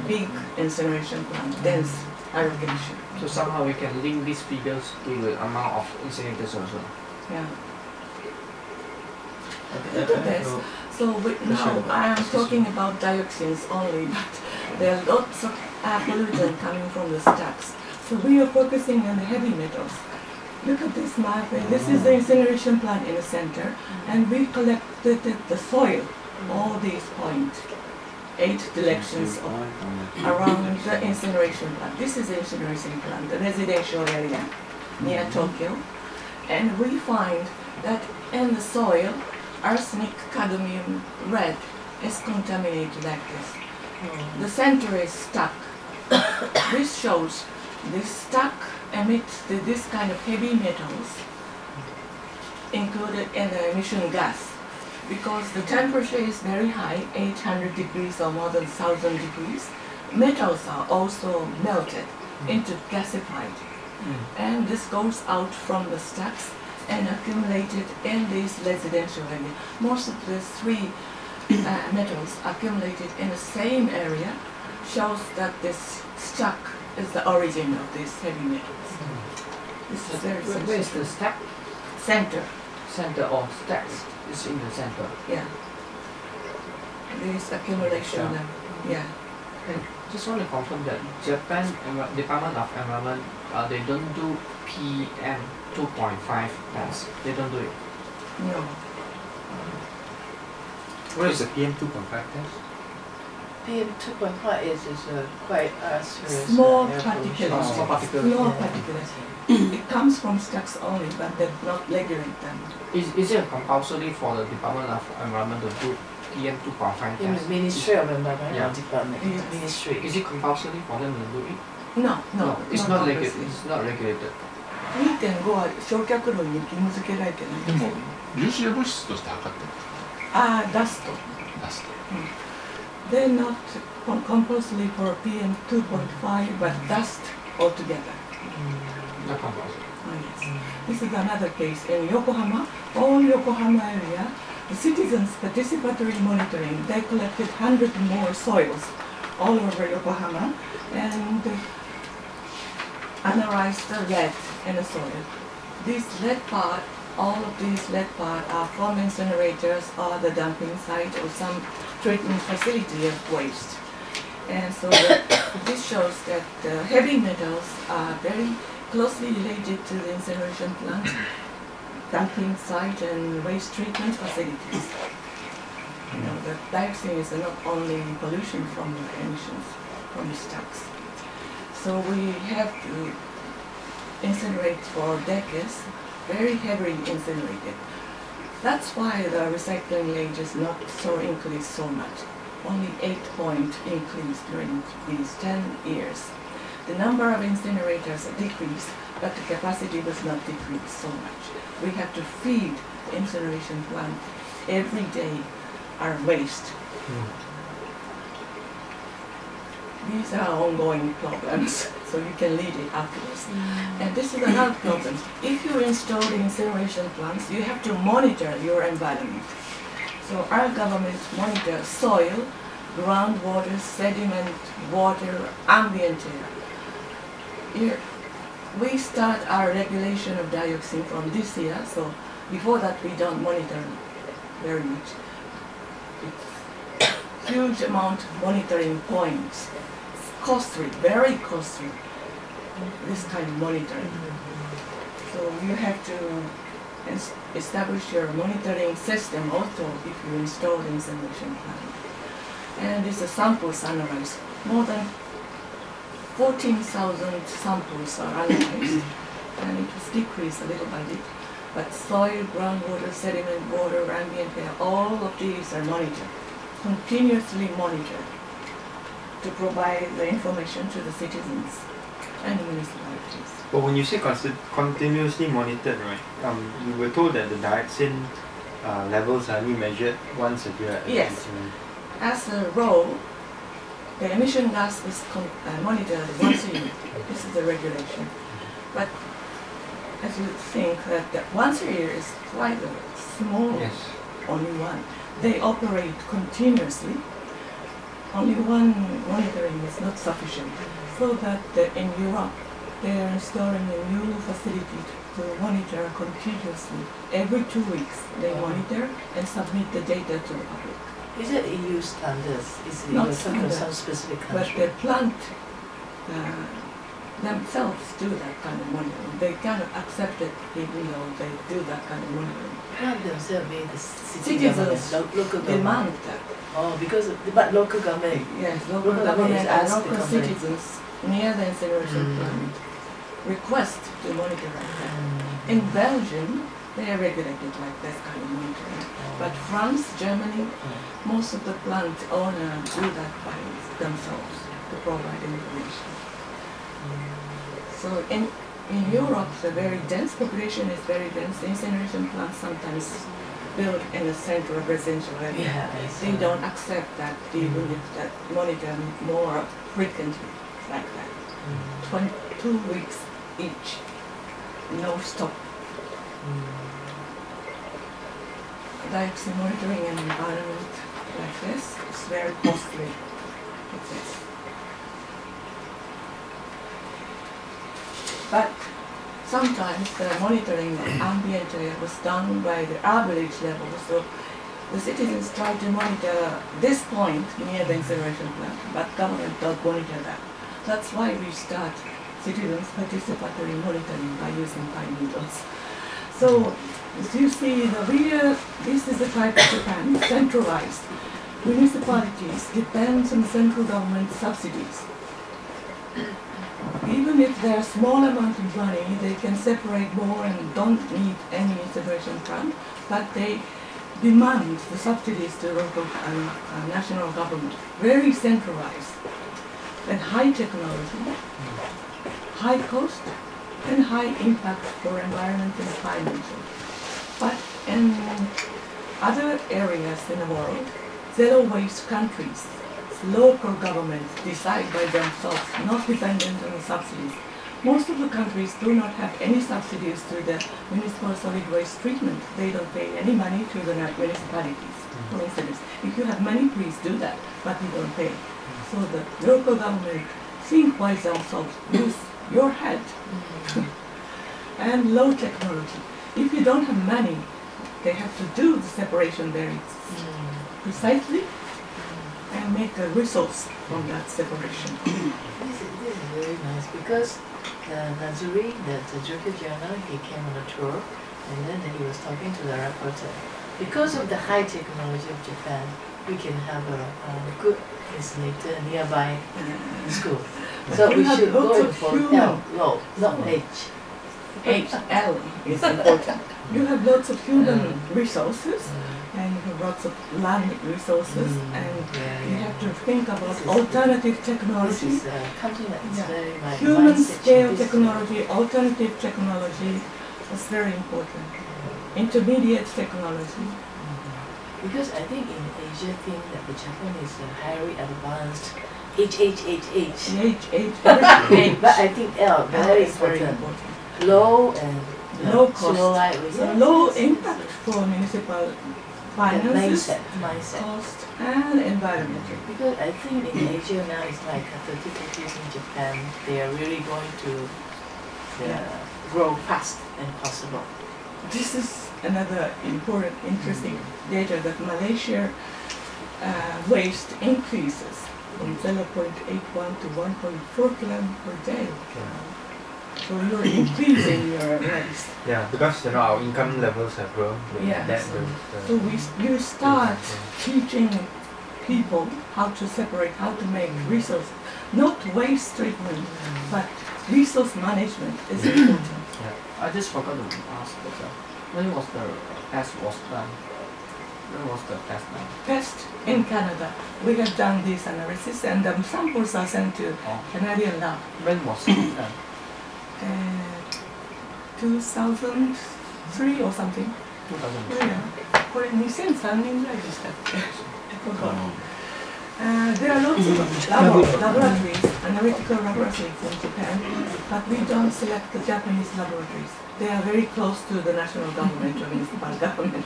big incineration plant, dense aggregation. So somehow we can link these figures to the amount of incinerators also. Yeah. Okay, Look at this. So now I am talking about dioxins only, but there are lots of pollutant coming from the stacks. So we are focusing on the heavy metals. Look at this map. This is the incineration plant in the center, and we collected the soil, all these points, 8 directions around the incineration plant. This is the incineration plant, the residential area near Tokyo, and we find that in the soil, arsenic, cadmium, lead is contaminated like this. The center is stuck. This shows this stuck emits this kind of heavy metals included in the emission gas. Because the temperature is very high, 800 degrees or more than 1,000 degrees, metals are also melted into gasified. And this goes out from the stacks and accumulated in this residential area. Most of the three metals accumulated in the same area shows that this stack is the origin of these heavy metals. This is very Where is the stack? center. Center or stacks is in the center. Yeah. This accumulation. Yeah. And just want to confirm that Japan Department of Environment, they don't do PM 2.5 tests. They don't do it. No. What is the PM 2.5 test? PM 2.5 is quite serious. Small air particles. pollution. Small particles. Small Yeah. particles. It comes from stacks only, but they not regulate them. Is it compulsory for the Department of Environment to do PM 2.5 In test? the Ministry of Environment Yeah. Department. Yes. Ministry. Is it compulsory for them to do it? No, no, it's not regulated. compulsory. It's not regulated. 2.5 は焼却炉に義務付けられてないです。粒子物質として測ってるダスト。出すと They're not compulsory for PM 2.5, but dust altogether. Not compulsory. Oh, yes. This is another case in Yokohama. All Yokohama area, the citizens' participatory monitoring, they collected 100 more soils all over Yokohama and analyzed the lead in the soil. This lead part, all of these lead part are from incinerators or the dumping site or some treatment facility of waste. And so this shows that heavy metals are very closely related to the incineration plant, dumping site and waste treatment facilities. You know, the dioxin is not only pollution from the emissions from the stacks. So we have to incinerate for decades, very heavily incinerated. That's why the recycling rate is not so increased so much. Only 8-point increase during these 10 years. The number of incinerators decreased, but the capacity does not decrease so much. We have to feed the incineration plant every day our waste. These are ongoing problems, so you can lead it afterwards. And this is another problem. If you install the incineration plants, you have to monitor your environment. So our government monitors soil, groundwater, sediment, water, ambient air. Here, we start our regulation of dioxin from this year, so before that we don't monitor very much. It's huge amount of monitoring points. It's costly, very costly, this kind of monitoring. So you have to establish your monitoring system also if you install the incineration plant. And this is samples analyzed. More than 14,000 samples are analyzed, and it was decreased a little by little. But soil, groundwater, sediment, water, ambient air, all of these are monitored, continuously monitored, to provide the information to the citizens and the municipalities. But when you say continuously monitored, right, you were told that the dioxin levels are only measured once a year. Yes. As a rule, the emission gas is monitored once a year. This is the regulation. But as you think that once a year is quite small, Yes. only one. They operate continuously. Only one monitoring is not sufficient. So that in Europe, they are installing a new facility to monitor continuously. Every 2 weeks, they monitor and submit the data to the public. Is it EU standards? Is it Not you're talking of standard, some specific But country? the plant themselves do that kind of monitoring. They kind of accept it even though they do that kind of monitoring. Plant themselves mean the city Citizens government, local government. Demand that. Oh, because but local government. Yes, local Local government government and ask the local company. citizens near the incineration plant request to monitor like that. In Belgium, they are regulated like that kind of monitoring. But France, Germany, most of the plant owners do that by themselves to provide information. So in Europe, the very dense population is very dense. The incineration plants sometimes built in the center of residential area. Yeah, They don't accept that even if that monitor more frequently like that. 2 weeks each. No stop. Dioxin monitoring an environment like this is very costly. It is. But sometimes the monitoring of ambient air was done by the average level, so the citizens try to monitor this point near the incineration plant, but government don't monitor that. That's why we start citizens participatory monitoring by using pine needles. So, as you see, this is the type of Japan, centralized. Municipalities depend on central government subsidies. Even if they're small amount of money, they can separate more and don't need any incineration plant, but they demand the subsidies to local and national government. Very centralized and high technology, high cost, and high impact for environment and financial. But in other areas in the world, zero waste countries, local governments decide by themselves, not dependent on the subsidies. Most of the countries do not have any subsidies to the municipal solid waste treatment. They don't pay any money to the municipalities. For instance, if you have money, please do that, but you don't pay. So the local government think by themselves, use your head. And low technology. If you don't have money, they have to do the separation very precisely and make a resource from that separation. This is very nice because Nazuri, the Joker journal, he came on a tour and then he was talking to the reporter. Because of the high technology of Japan, we can have a good incinerator nearby school. So we should go in for L, low, not H. L is important. You have lots of human resources and you have lots of land resources and you have to think about alternative technology. This is something that is very my human mindset scale in this technology, alternative technology is very important. Intermediate technology. Because I think in Asia, think that the Japan is highly advanced. H. But I think L very important. Low and Low cost. slow light Low impact for municipal finances, mindset. cost, and environmental. Because I think in Asia now it's like 30 countries in Japan. They are really going to grow fast and possible. This is another important, interesting data that Malaysia waste increases from 0.81 to 1.4 kg per day. So you're increasing your waste. Yeah, because our income levels have grown. Yes. So you start teaching people how to separate, how to make resource, not waste treatment, but resource management is important. I just forgot to ask, when was the test was done? When was the test done? Test in Canada. We have done this analysis and the samples are sent to Canadian lab. When was it done? 2003 or something. 2003.これ2003年ぐらいでしたっけ? There are lots of laboratories, analytical laboratories in Japan, but we don't select the Japanese laboratories. They are very close to the national government or municipal government.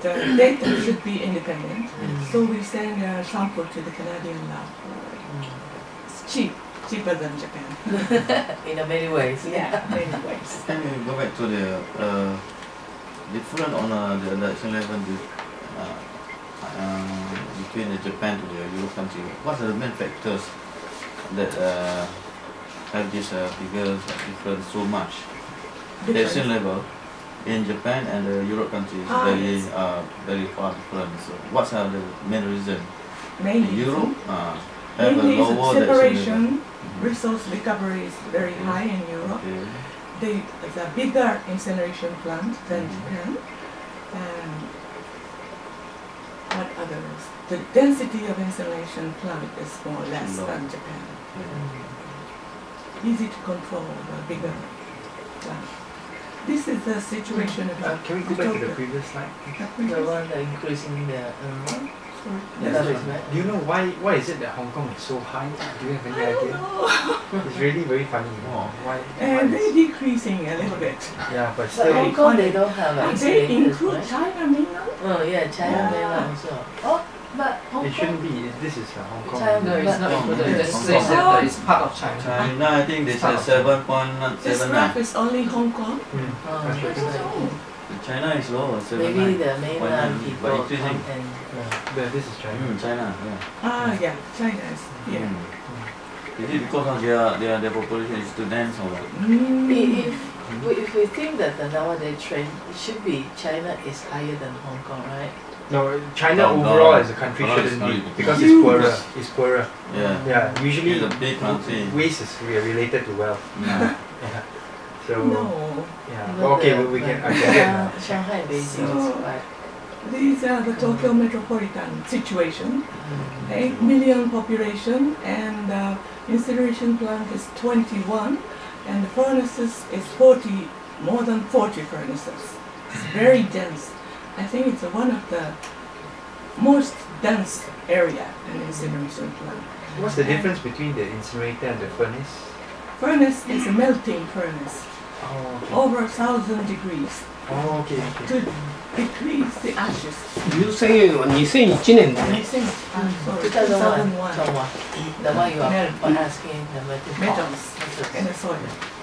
The data should be independent, so we send a sample to the Canadian lab. It's cheaper than Japan. In many ways. Yeah, many ways. Can we go back to the different on the election level between the Japan to the Europe country? What are the main factors that have this figures different so much? The election level in Japan and the Europe countries is very far different. So what are the main reasons? Mainly Europe have a mainly lower separation, resource recovery is very high in Europe. It's a bigger incineration plant than Japan. What others? The density of incineration plant is more or less than Japan. Easy to control, the bigger plant. This is the situation of Can we go back to the previous slide? The one that increasing the Sorry. That is right. Do you know why is it that Hong Kong is so high? Do you have any I don't idea? know. It's really very funny. Oh. Why And is- they're decreasing a little bit. yeah, but But still. Hong Kong they don't have And they incinerators, include right? China mainland. Oh yeah, China Yeah. mainland also. Oh, but Hong It Kong. shouldn't be. This is Hong Kong. China- No, it's not Oh, included. It just Hong says Kong. that it's part of China. China, I think they said This 7.79. graph is only Hong Kong. Mm. Oh, I that's don't right. know. China is lower, 7.9. Maybe the mainland But people increasing. come and This is China. China, yeah. Ah, yeah, China is here. Is it because of their population is too dense or what? if we think that the nowadays trend, it should be China is higher than Hong Kong, right? No, China Oh, overall no. as a country No, it's shouldn't not be even- because Huge. it's poorer. It's poorer. Yeah. Yeah, usually It's a big country. waste is related to wealth. Yeah. Yeah. So No, yeah. Not Okay, the- we can. I like, can get now. Shanghai, Beijing So- is quite. these are the Tokyo metropolitan situation. 8 million population, and incineration plant is 21, and the furnaces is 40, more than 40 furnaces. It's very dense. I think it's one of the most dense area in incineration plant. What's the difference between the incinerator and the furnace? Furnace is a melting furnace, Oh, okay. over 1,000 degrees, Oh, okay, okay. to decrease the ashes. 2001年だね。 Sorry, 2001. 2001. The one you are Mel- asking, the metal Metals in the soil.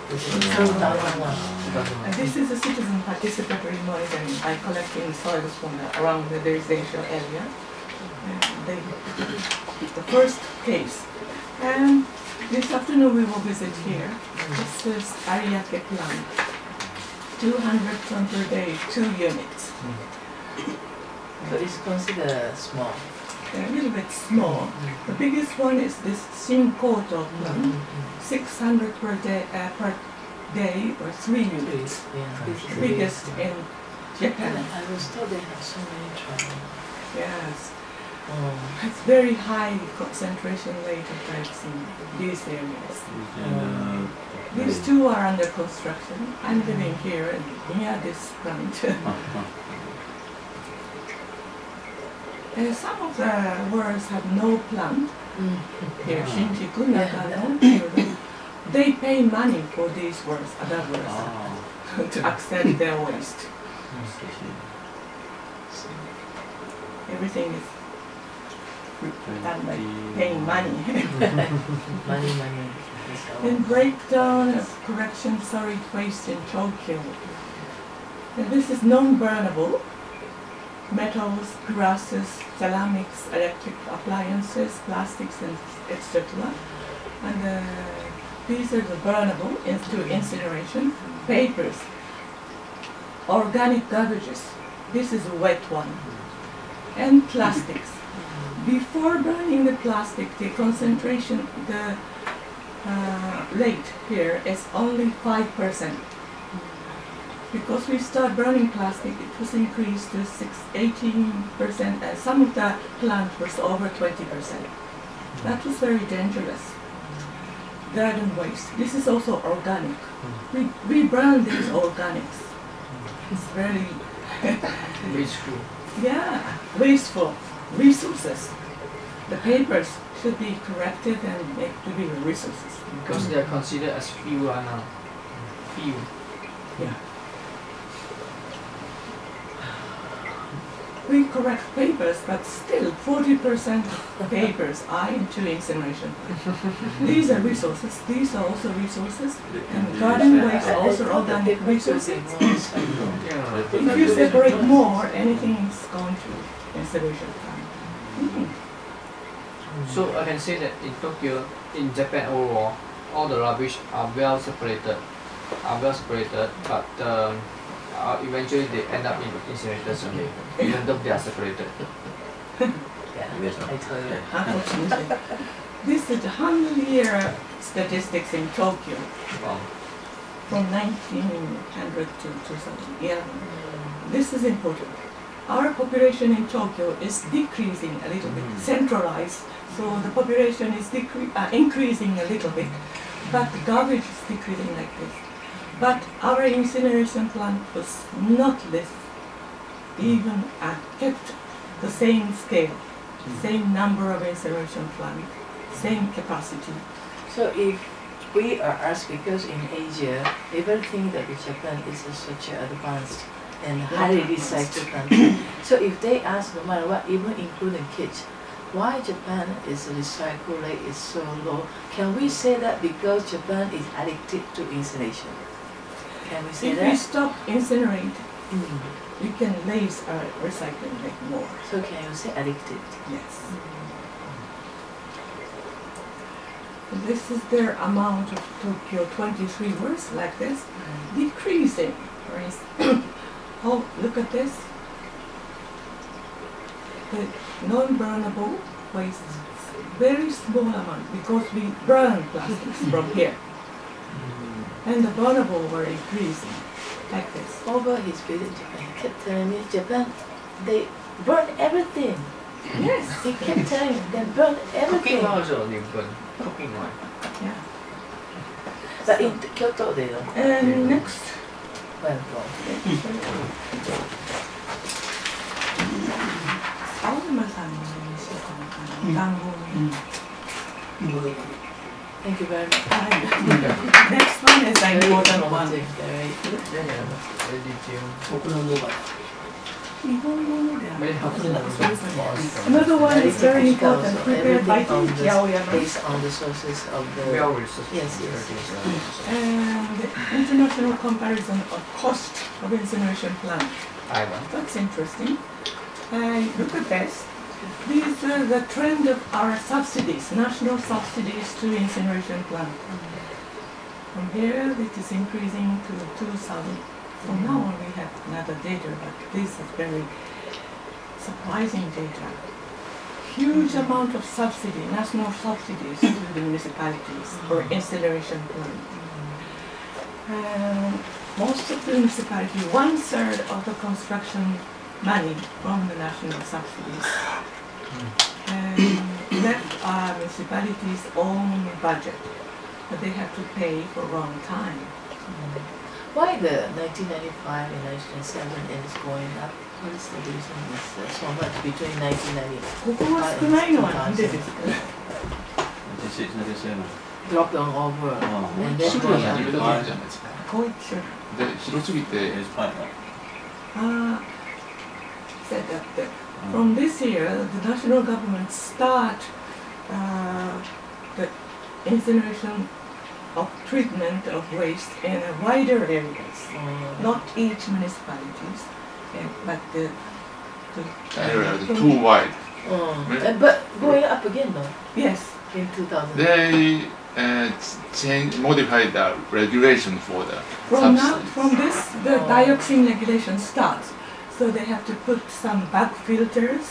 This is 2001. And this is a citizen participatory monitoring by collecting soils from around the residential area. And the first case. And this afternoon we will visit here. This is Ariake plant. 200 ton per day, 2 units. So it's considered small. They're a little bit small. The biggest one is this Shinkoto plant, 600 per day or 3 units. Yeah, this is The biggest in And Japan. I was told they have so many trouble. Yes. Oh. It's very high concentration rate of drugs in these areas. These two are under construction. I'm living here and near this plant. Some of the workers have no plant here, Shinjuku, Nakano, Kyoto. They pay money for these workers, other workers, to accept their waste. Everything is done by paying money. Money. That's all. And breakdown of correction solid waste in Tokyo. And this is non-burnable. Metals, grasses, ceramics, electric appliances, plastics, and etc. And these are the burnable into incineration. Papers, organic garbages. This is a wet one. And plastics. Before burning the plastic, the concentration, the rate here is only 5%. Because we start burning plastic, it was increased to 18%, and some of the plant was over 20%. That was very dangerous. Garden waste. This is also organic. We burn these organics. It's very Wasteful. wasteful resources. The papers should be corrected and made to be resources. Because they are considered as fuel now. Fuel. Yeah. We correct papers, but still 40% of papers are into incineration. These are resources. These are also resources. And garden waste are also organic resources. Yeah. If you separate more, anything is going to incineration plant. So I can say that in Tokyo, in Japan overall, all the rubbish are well separated, but eventually they end up in incinerators only, even though they are separated. Yeah, I told you. Unfortunately. This is the 100-year statistics in Tokyo Wow. from 1900 to 2011. This is important. Our population in Tokyo is decreasing a little bit, centralized, so the population is increasing a little bit, but the garbage is decreasing like this. But our incineration plant was not this, even kept the same scale. same number of incineration plant, same capacity. So if we are asked, because in Asia, everything that in Japan is such an advanced and highly recycled country. So if they ask, no matter what, even including kids, why Japan is recycle rate is so low? Can we say that because Japan is addicted to incineration? Can we say If that? we stop incinerating, Mm. we can raise our recycling rate more. So can you say addicted? Yes. This is their amount of Tokyo 23 words like this, decreasing. For instance, oh, look at this. The non-burnable waste, very small amount because we burn plastics from here. And the burnable were increasing like this. Over his visit Japan, he kept telling me, Japan, they burn everything. Yes. He kept telling me they burn everything. Cooking oil also they burn. Cooking oil. Yeah. But in Kyoto they don't. And next. Well, thank you very much. Next one is an important one. Very Very detailed. Another one is very important, prepared by K.Ikeda. based on the sources of the. Well researched. Yes, yes. And the international comparison of cost of incineration plant. Taiwan. That's interesting. Look at this. These are the trend of our subsidies, national subsidies to incineration plant. From here, it is increasing to 2,000. So now we have another data, but this is very surprising data. Huge amount of subsidy, national subsidies to the municipalities for incineration plant. Most of the municipality, 1/3 of the construction money from the national subsidies. And left our municipalities' own budget, but they have to pay for a long time. Why the 1995 and 1997 is going up? What is the reason is so much between 1990? ここは少ないのはなんでですか？ 96, 97. Dropped on over. Oh. And then 種類 going が up. いるだけあるじゃないですか。こういったで、広すぎて、 It's quite said that from this year, the national government start the incineration of treatment of waste in a wider areas, not each municipalities, but the too wide. But going up again though, yes, in 2000. They modify the regulation for the from now, subsidies. from this, the dioxin regulation starts. So they have to put some back filters,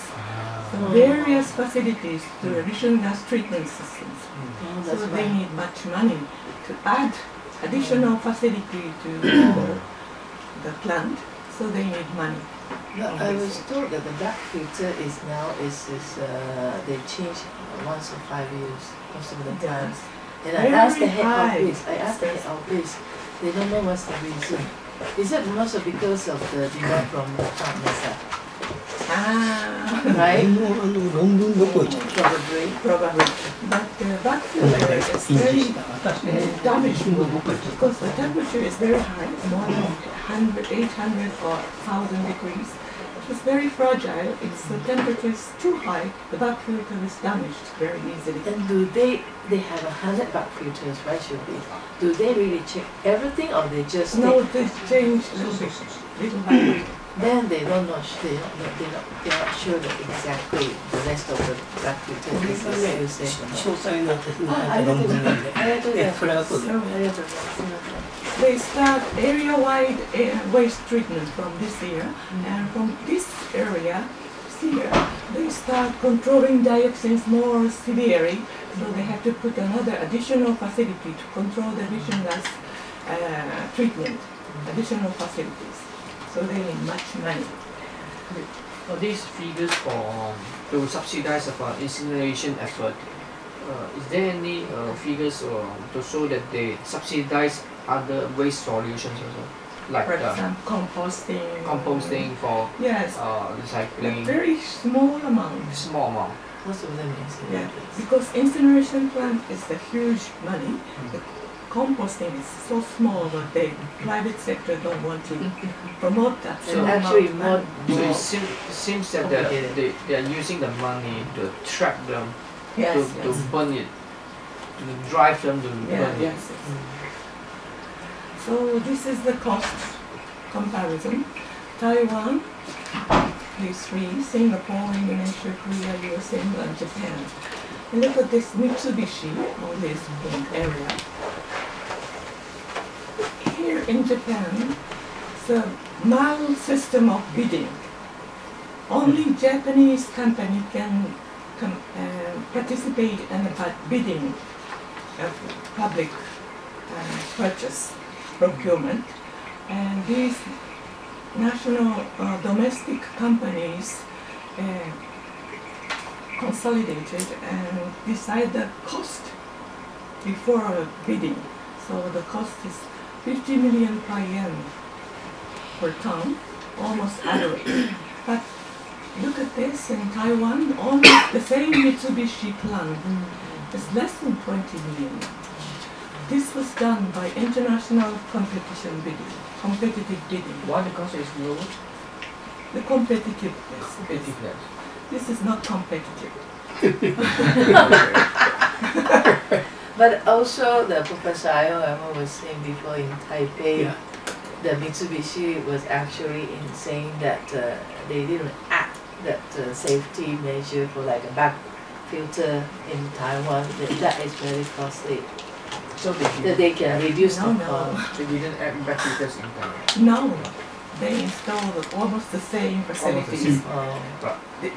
various facilities to emission gas treatment systems. Oh, So that's they right. need much money to add additional facility to the plant. So they need money. No, I was told that the back filter is now they change once in 5 years most of the times. And I Very asked the head high office. I asked the head office. They don't know what's the reason. Is it also because of the demand from the plant Ah, right? 論文どこ行っちゃっ Probably. probably. But the back filter is very damaged because the temperature is very high, more than 100, 800 or 1,000 degrees. It's very fragile. It's the temperature is too high. The back filter is damaged very easily. And do they have 100 back filters, right? Should be. Do they really check everything, or they just No, take- they change little bit, little by little. then they're not sure that exactly the rest of the back filter これ is がね、 still safe or not. 詳細な私のありがとうございます。ありがとうございます。それはそうだ。So ありがとうございます。すみません。 they start area-wide waste treatment from this year, and from this area, here, they start controlling dioxins more severely. So they have to put another additional facility to control the emission gas treatment, additional facilities. So they need much money. For these figures to subsidize incineration effort, is there any figures to show that they subsidize other waste solutions also? like for example, composting for Yes, recycling. very small amount. Small amount. Most of them Yeah, incinerators. because incineration plant is a huge money. The composting is so small that the private sector don't want to promote that. So And small actually amount. So more it seems that complicated. they are using the money to trap them, Yes, to yes. burn it, to drive them to Yeah, burn it. yes, yes. So this is the cost comparison. Taiwan, place 3, Singapore, Indonesia, Korea, USA, and Japan. And look at this Mitsubishi on this pink area. Here in Japan, it's a mild system of bidding. Only Japanese company can participate in the bidding of public purchase procurement, and these national domestic companies consolidated and decide the cost before bidding. So the cost is 50 million yen per ton, almost average. But look at this in Taiwan, almost the same Mitsubishi plant is less than 20 million. This was done by international competitive bidding. Why the cost is low? The competitiveness. Competitiveness. This is not competitive. But also the Professor Aoyama was saying before in Taipei, the Mitsubishi was actually saying that they didn't add that safety measure for like a back filter in Taiwan. That is very costly. So That they can reduce the No. cost. They didn't add back filters in Taiwan. No, they installed almost the same facilities. Oh.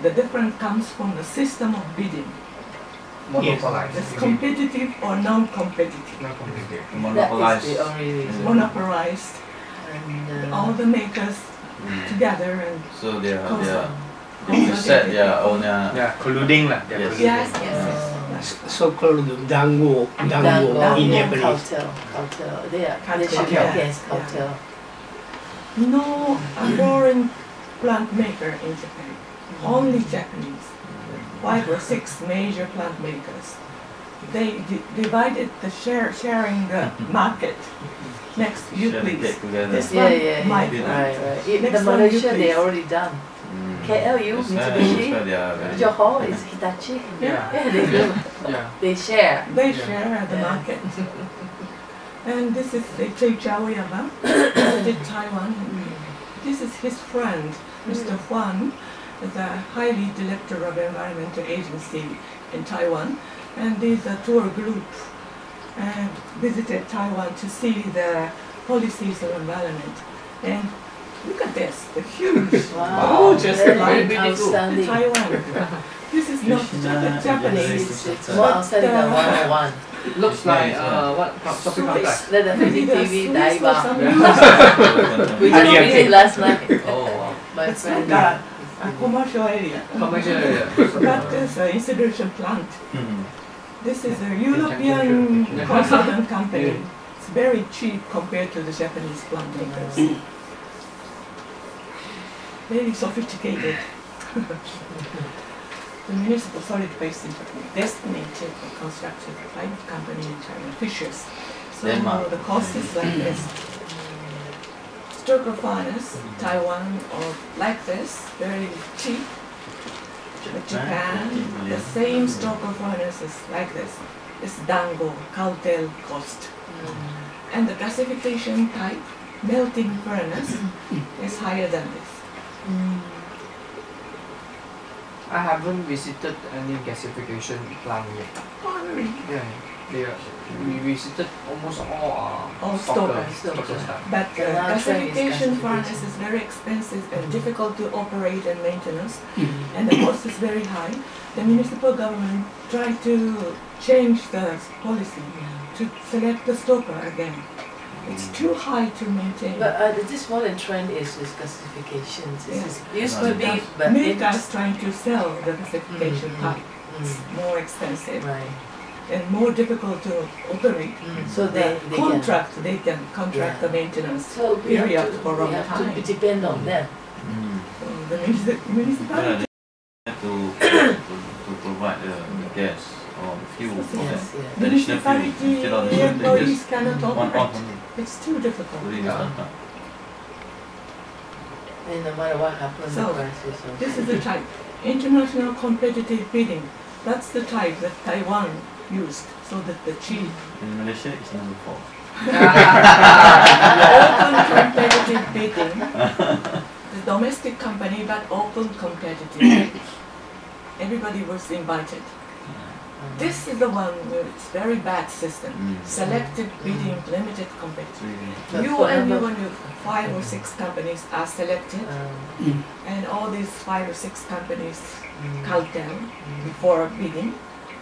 The difference comes from the system of bidding. Monopolized. It's competitive or non-competitive. Not competitive. That Monopolized. is the only reason. Monopolized. And, All the makers together and So they are consolidated. set their own. Yeah, colluding lah. They're Yes. colluding. Yes, yes. So-called dango in Japanese. cartel. They should be Cartel. against cartel. No foreign plant maker in Japan. Only Japanese. 5 or 6 major plant makers. They divided the sharing the market. Next, you Share the please. cake together. This Yeah, one, yeah, my yeah. plant. Right. In Next the one, you Malaysia, they please. already done. KLU, That's why Mitsubishi, they are very. Johor is Hitachi. Yeah. Yeah, they do. Yeah. They share. They Yeah. share the Yeah. market. And this is the Aoyama, visited Taiwan. This is his friend, Mr. Huang, the highly director of environmental agency in Taiwan. And this tour group visited Taiwan to see the policies of environment. And look at this, the huge, Wow, gorgeous very plant outstanding. in Taiwan. This is not Japanese. It's more outstanding than 101. It looks like what shopping complex. Let the Maybe the TV Swiss or Daiwa. some We just read it last night. Oh, wow. My It's friend. like a commercial area. Commercial area. That is an incineration plant. Mhm. This is a European consultant company. It's very cheap compared to the Japanese plant makers. Very sophisticated. The municipal solid waste designated for construction of a private company in China, Fishers. So Denmark. the cost is like this. Stoker furnace, Taiwan, or like this, very cheap. Japan, the same stoker furnace is like this. It's dango, cartel cost. And the gasification type, melting furnace, is higher than this. I haven't visited any gasification plant yet. Oh, really? Yeah, we visited almost all All stoker stoker. stuff. But Another trend is gasification gasification. furnace is very expensive and difficult to operate and maintenance, and the cost is very high. The municipal government tried to change the policy to select the stoker again. It's too high to maintain. But this modern trend is gasification. Yes. Used to be, but Makers trying to sell the gasification type. It's Mm. more expensive. Right. and more difficult to operate. So they They can contract the maintenance So we period have to, for a long we have time. to depend on them. So the municipality. To provide the gas or the fuel for Yes, that. yes. Additional fuel Municipality instead of the employees cannot one operate. off only. It's too difficult. During the startup. And no matter what happens, So, the prices also. This is the type. International competitive bidding. That's the type that Taiwan used, so that the cheap In Malaysia, it's number 4. open competitive bidding. The domestic company, but open competitive. Everybody was invited. This is the one where it's very bad system. Selective bidding, limited competition. But You for and you, number- when you 5 or 6 companies are selected, and all these 5 or 6 companies countdown before bidding,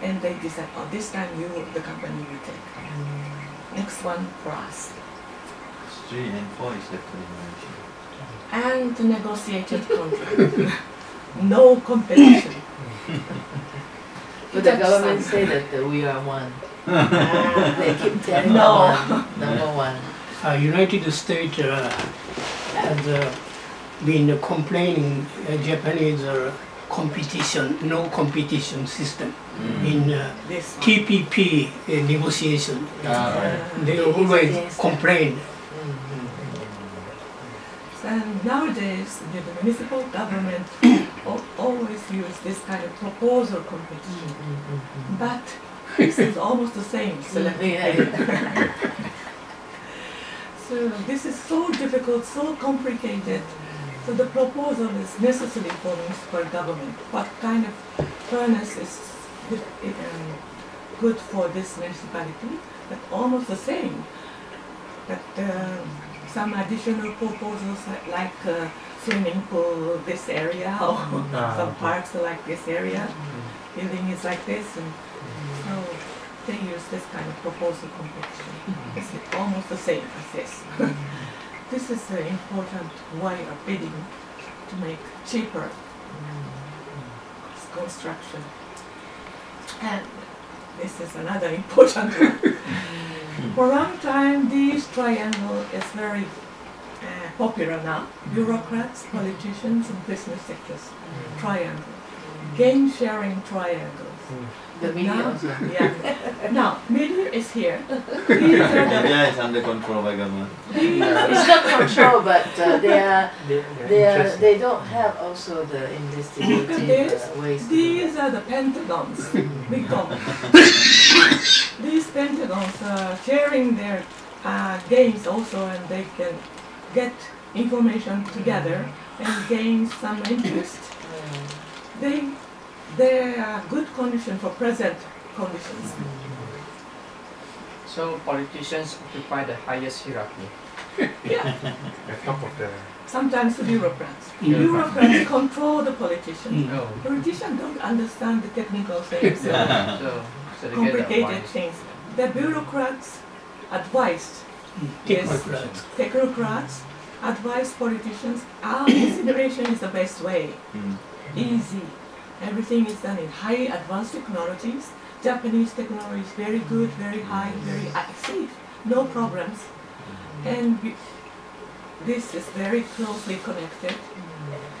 and they decide, oh, this time you, the company, will take. Next one for us. 3 and 4 is left in Malaysia. And the negotiated contract. No competition. But the government say that we are one. They keep telling No. one, number one. United States has been complaining Japanese competition, no competition system in This one. TPP negotiation. Right. They always complain. And nowadays, the municipal government always use this kind of proposal competition. But this is almost the same. So this is so difficult, so complicated. So the proposal is necessary for municipal government. What kind of furnace is good for this municipality? But almost the same. But some additional proposals like swimming pool this area or some parks like this area. Building is like this, and so they use this kind of proposal competition. It's almost the same as this. This is an important way of bidding to make cheaper construction. And this is another important one. For a long time, this triangle is very popular now. Bureaucrats, politicians, and business sectors. Triangle. Gain sharing triangles. The media Now, also. yeah. Now, media is here. These are the, India is under control by government. It's not control, but Interesting. they don't have also the look at investigative this. ways to do These that. are the pentagons. We call them. These pentagons are sharing their gains also, and they can get information together and gain some interest. They are good condition for present conditions. So politicians occupy the highest hierarchy. Yeah. At top of the Sometimes the bureaucrats. Bureaucrats. Bureaucrats control the politicians. No. Politicians don't understand the technical things, So they get the complicated advice. things. The bureaucrats advised, Technocrats. technocrats advise politicians, incineration is the best way. Easy. Everything is done in high advanced technologies. Japanese technology is very good, very high, very safe, no problems. And this is very closely connected.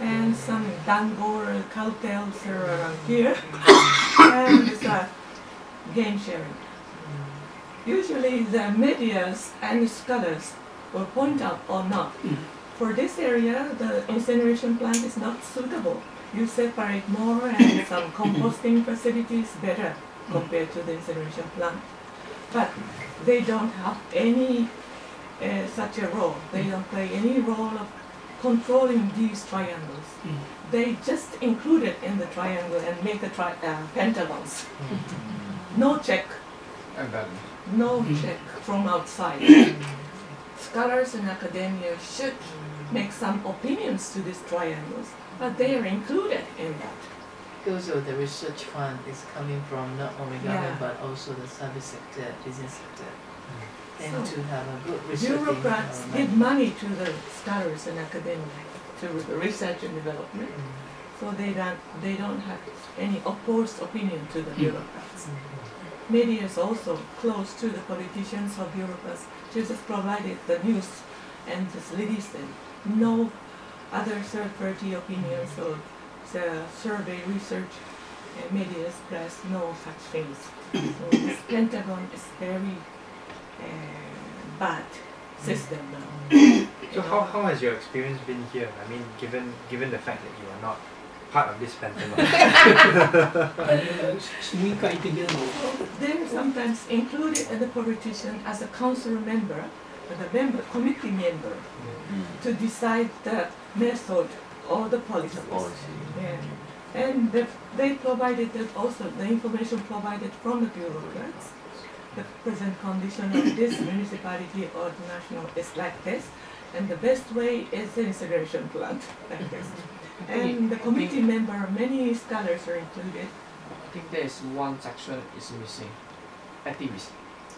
And some dango cartels are around here. And it's a gain sharing. Usually the medias and scholars will point out or not. For this area, the incineration plant is not suitable. You separate more and some composting facilities better compared to the incineration plant. But they don't have any such a role. They don't play any role of controlling these triangles. They just include it in the triangle and make the pentagons. No check, no check from outside. Scholars and academia should make some opinions to these triangles, but they are included in that. Because of the research fund is coming from not only government Yeah. but also the service sector, business sector. And So, to have a good research Bureaucrats give money to the scholars and academia to the research and development, so they don't have any opposed opinion to the bureaucrats. media is also close to the politicians or bureaucrats. They just provided the news and just released it. No other third-party opinions or the survey research media press, no such things. So this Pentagon is very bad system now. So how has your experience been here? I mean, given the fact that you are not part of this Pentagon. They're sometimes included as a politician as a council member, committee member, to decide the method or the policies. Yeah. And they provided also the information provided from the bureaucrats. The present condition of this municipality or the national is like this, and the best way is the incineration plant like this. And the committee member, many scholars are included. I think there is one section is missing. Activists.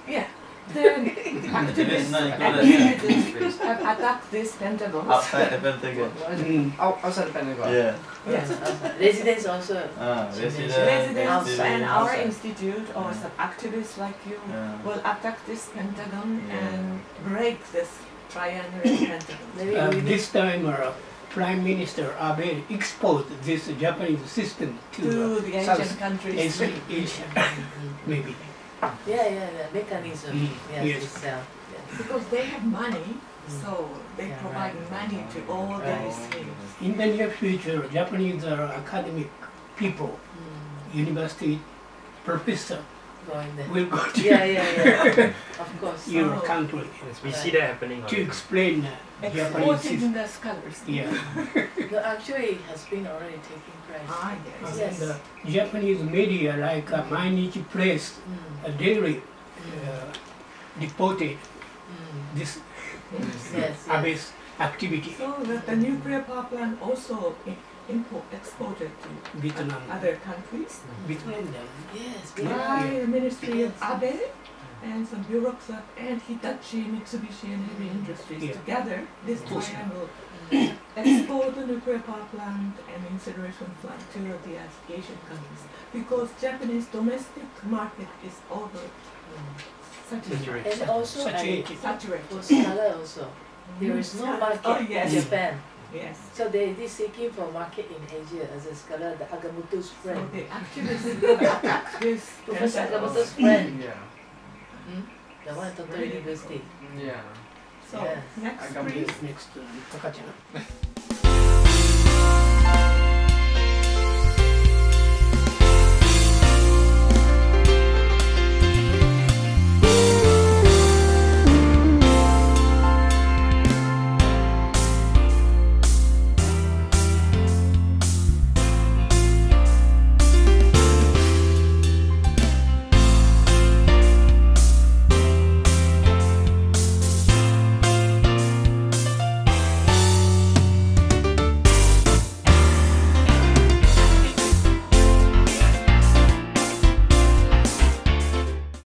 Yeah. Then activists have attacked this Pentagon. Outside the Pentagon. Outside the Pentagon. Yeah. Yes. Residents also. Residents and our outside. institute or some activists like you will attack this Pentagon and break this triangular Pentagon. This time, Prime Minister Abe exposed this Japanese system to the Asian countries. Asia, maybe. Yeah, the mechanism. Yes. Itself. Yes. Because they have money, so they Yeah, provide right. money to all these things. In the near future, Japanese academic people, university professor, Going there. will go to Yeah. Of course. your country Yes, we see that happening to already. explain Japanese Exporting system. the scholars. Yeah. No, actually, it has been already taking place. Ah, yes. Yes. And Japanese media like Mainichi Press, daily reported this Yes. Abe's activity. So that the nuclear power plant also exported to Vietnam. other countries Vietnam. Yes. by the Ministry of Abe and some bureaucrats and Hitachi, Mitsubishi and heavy industries Yeah. together. This triangle export the nuclear power plant and incineration plant to the Asian countries because Japanese domestic market is over saturated. And also, Saturated. for scholar also, there is no market yes. in Japan. Yes. So they seeking for market in Asia as a scholar, the Agamotto's So friend. the activists will attack this Professor Pentagon. Agamotto's friend. Yeah. The one at Tokyo University. Yeah. So Yes. next Agamotto. please. Next, Taka-chan.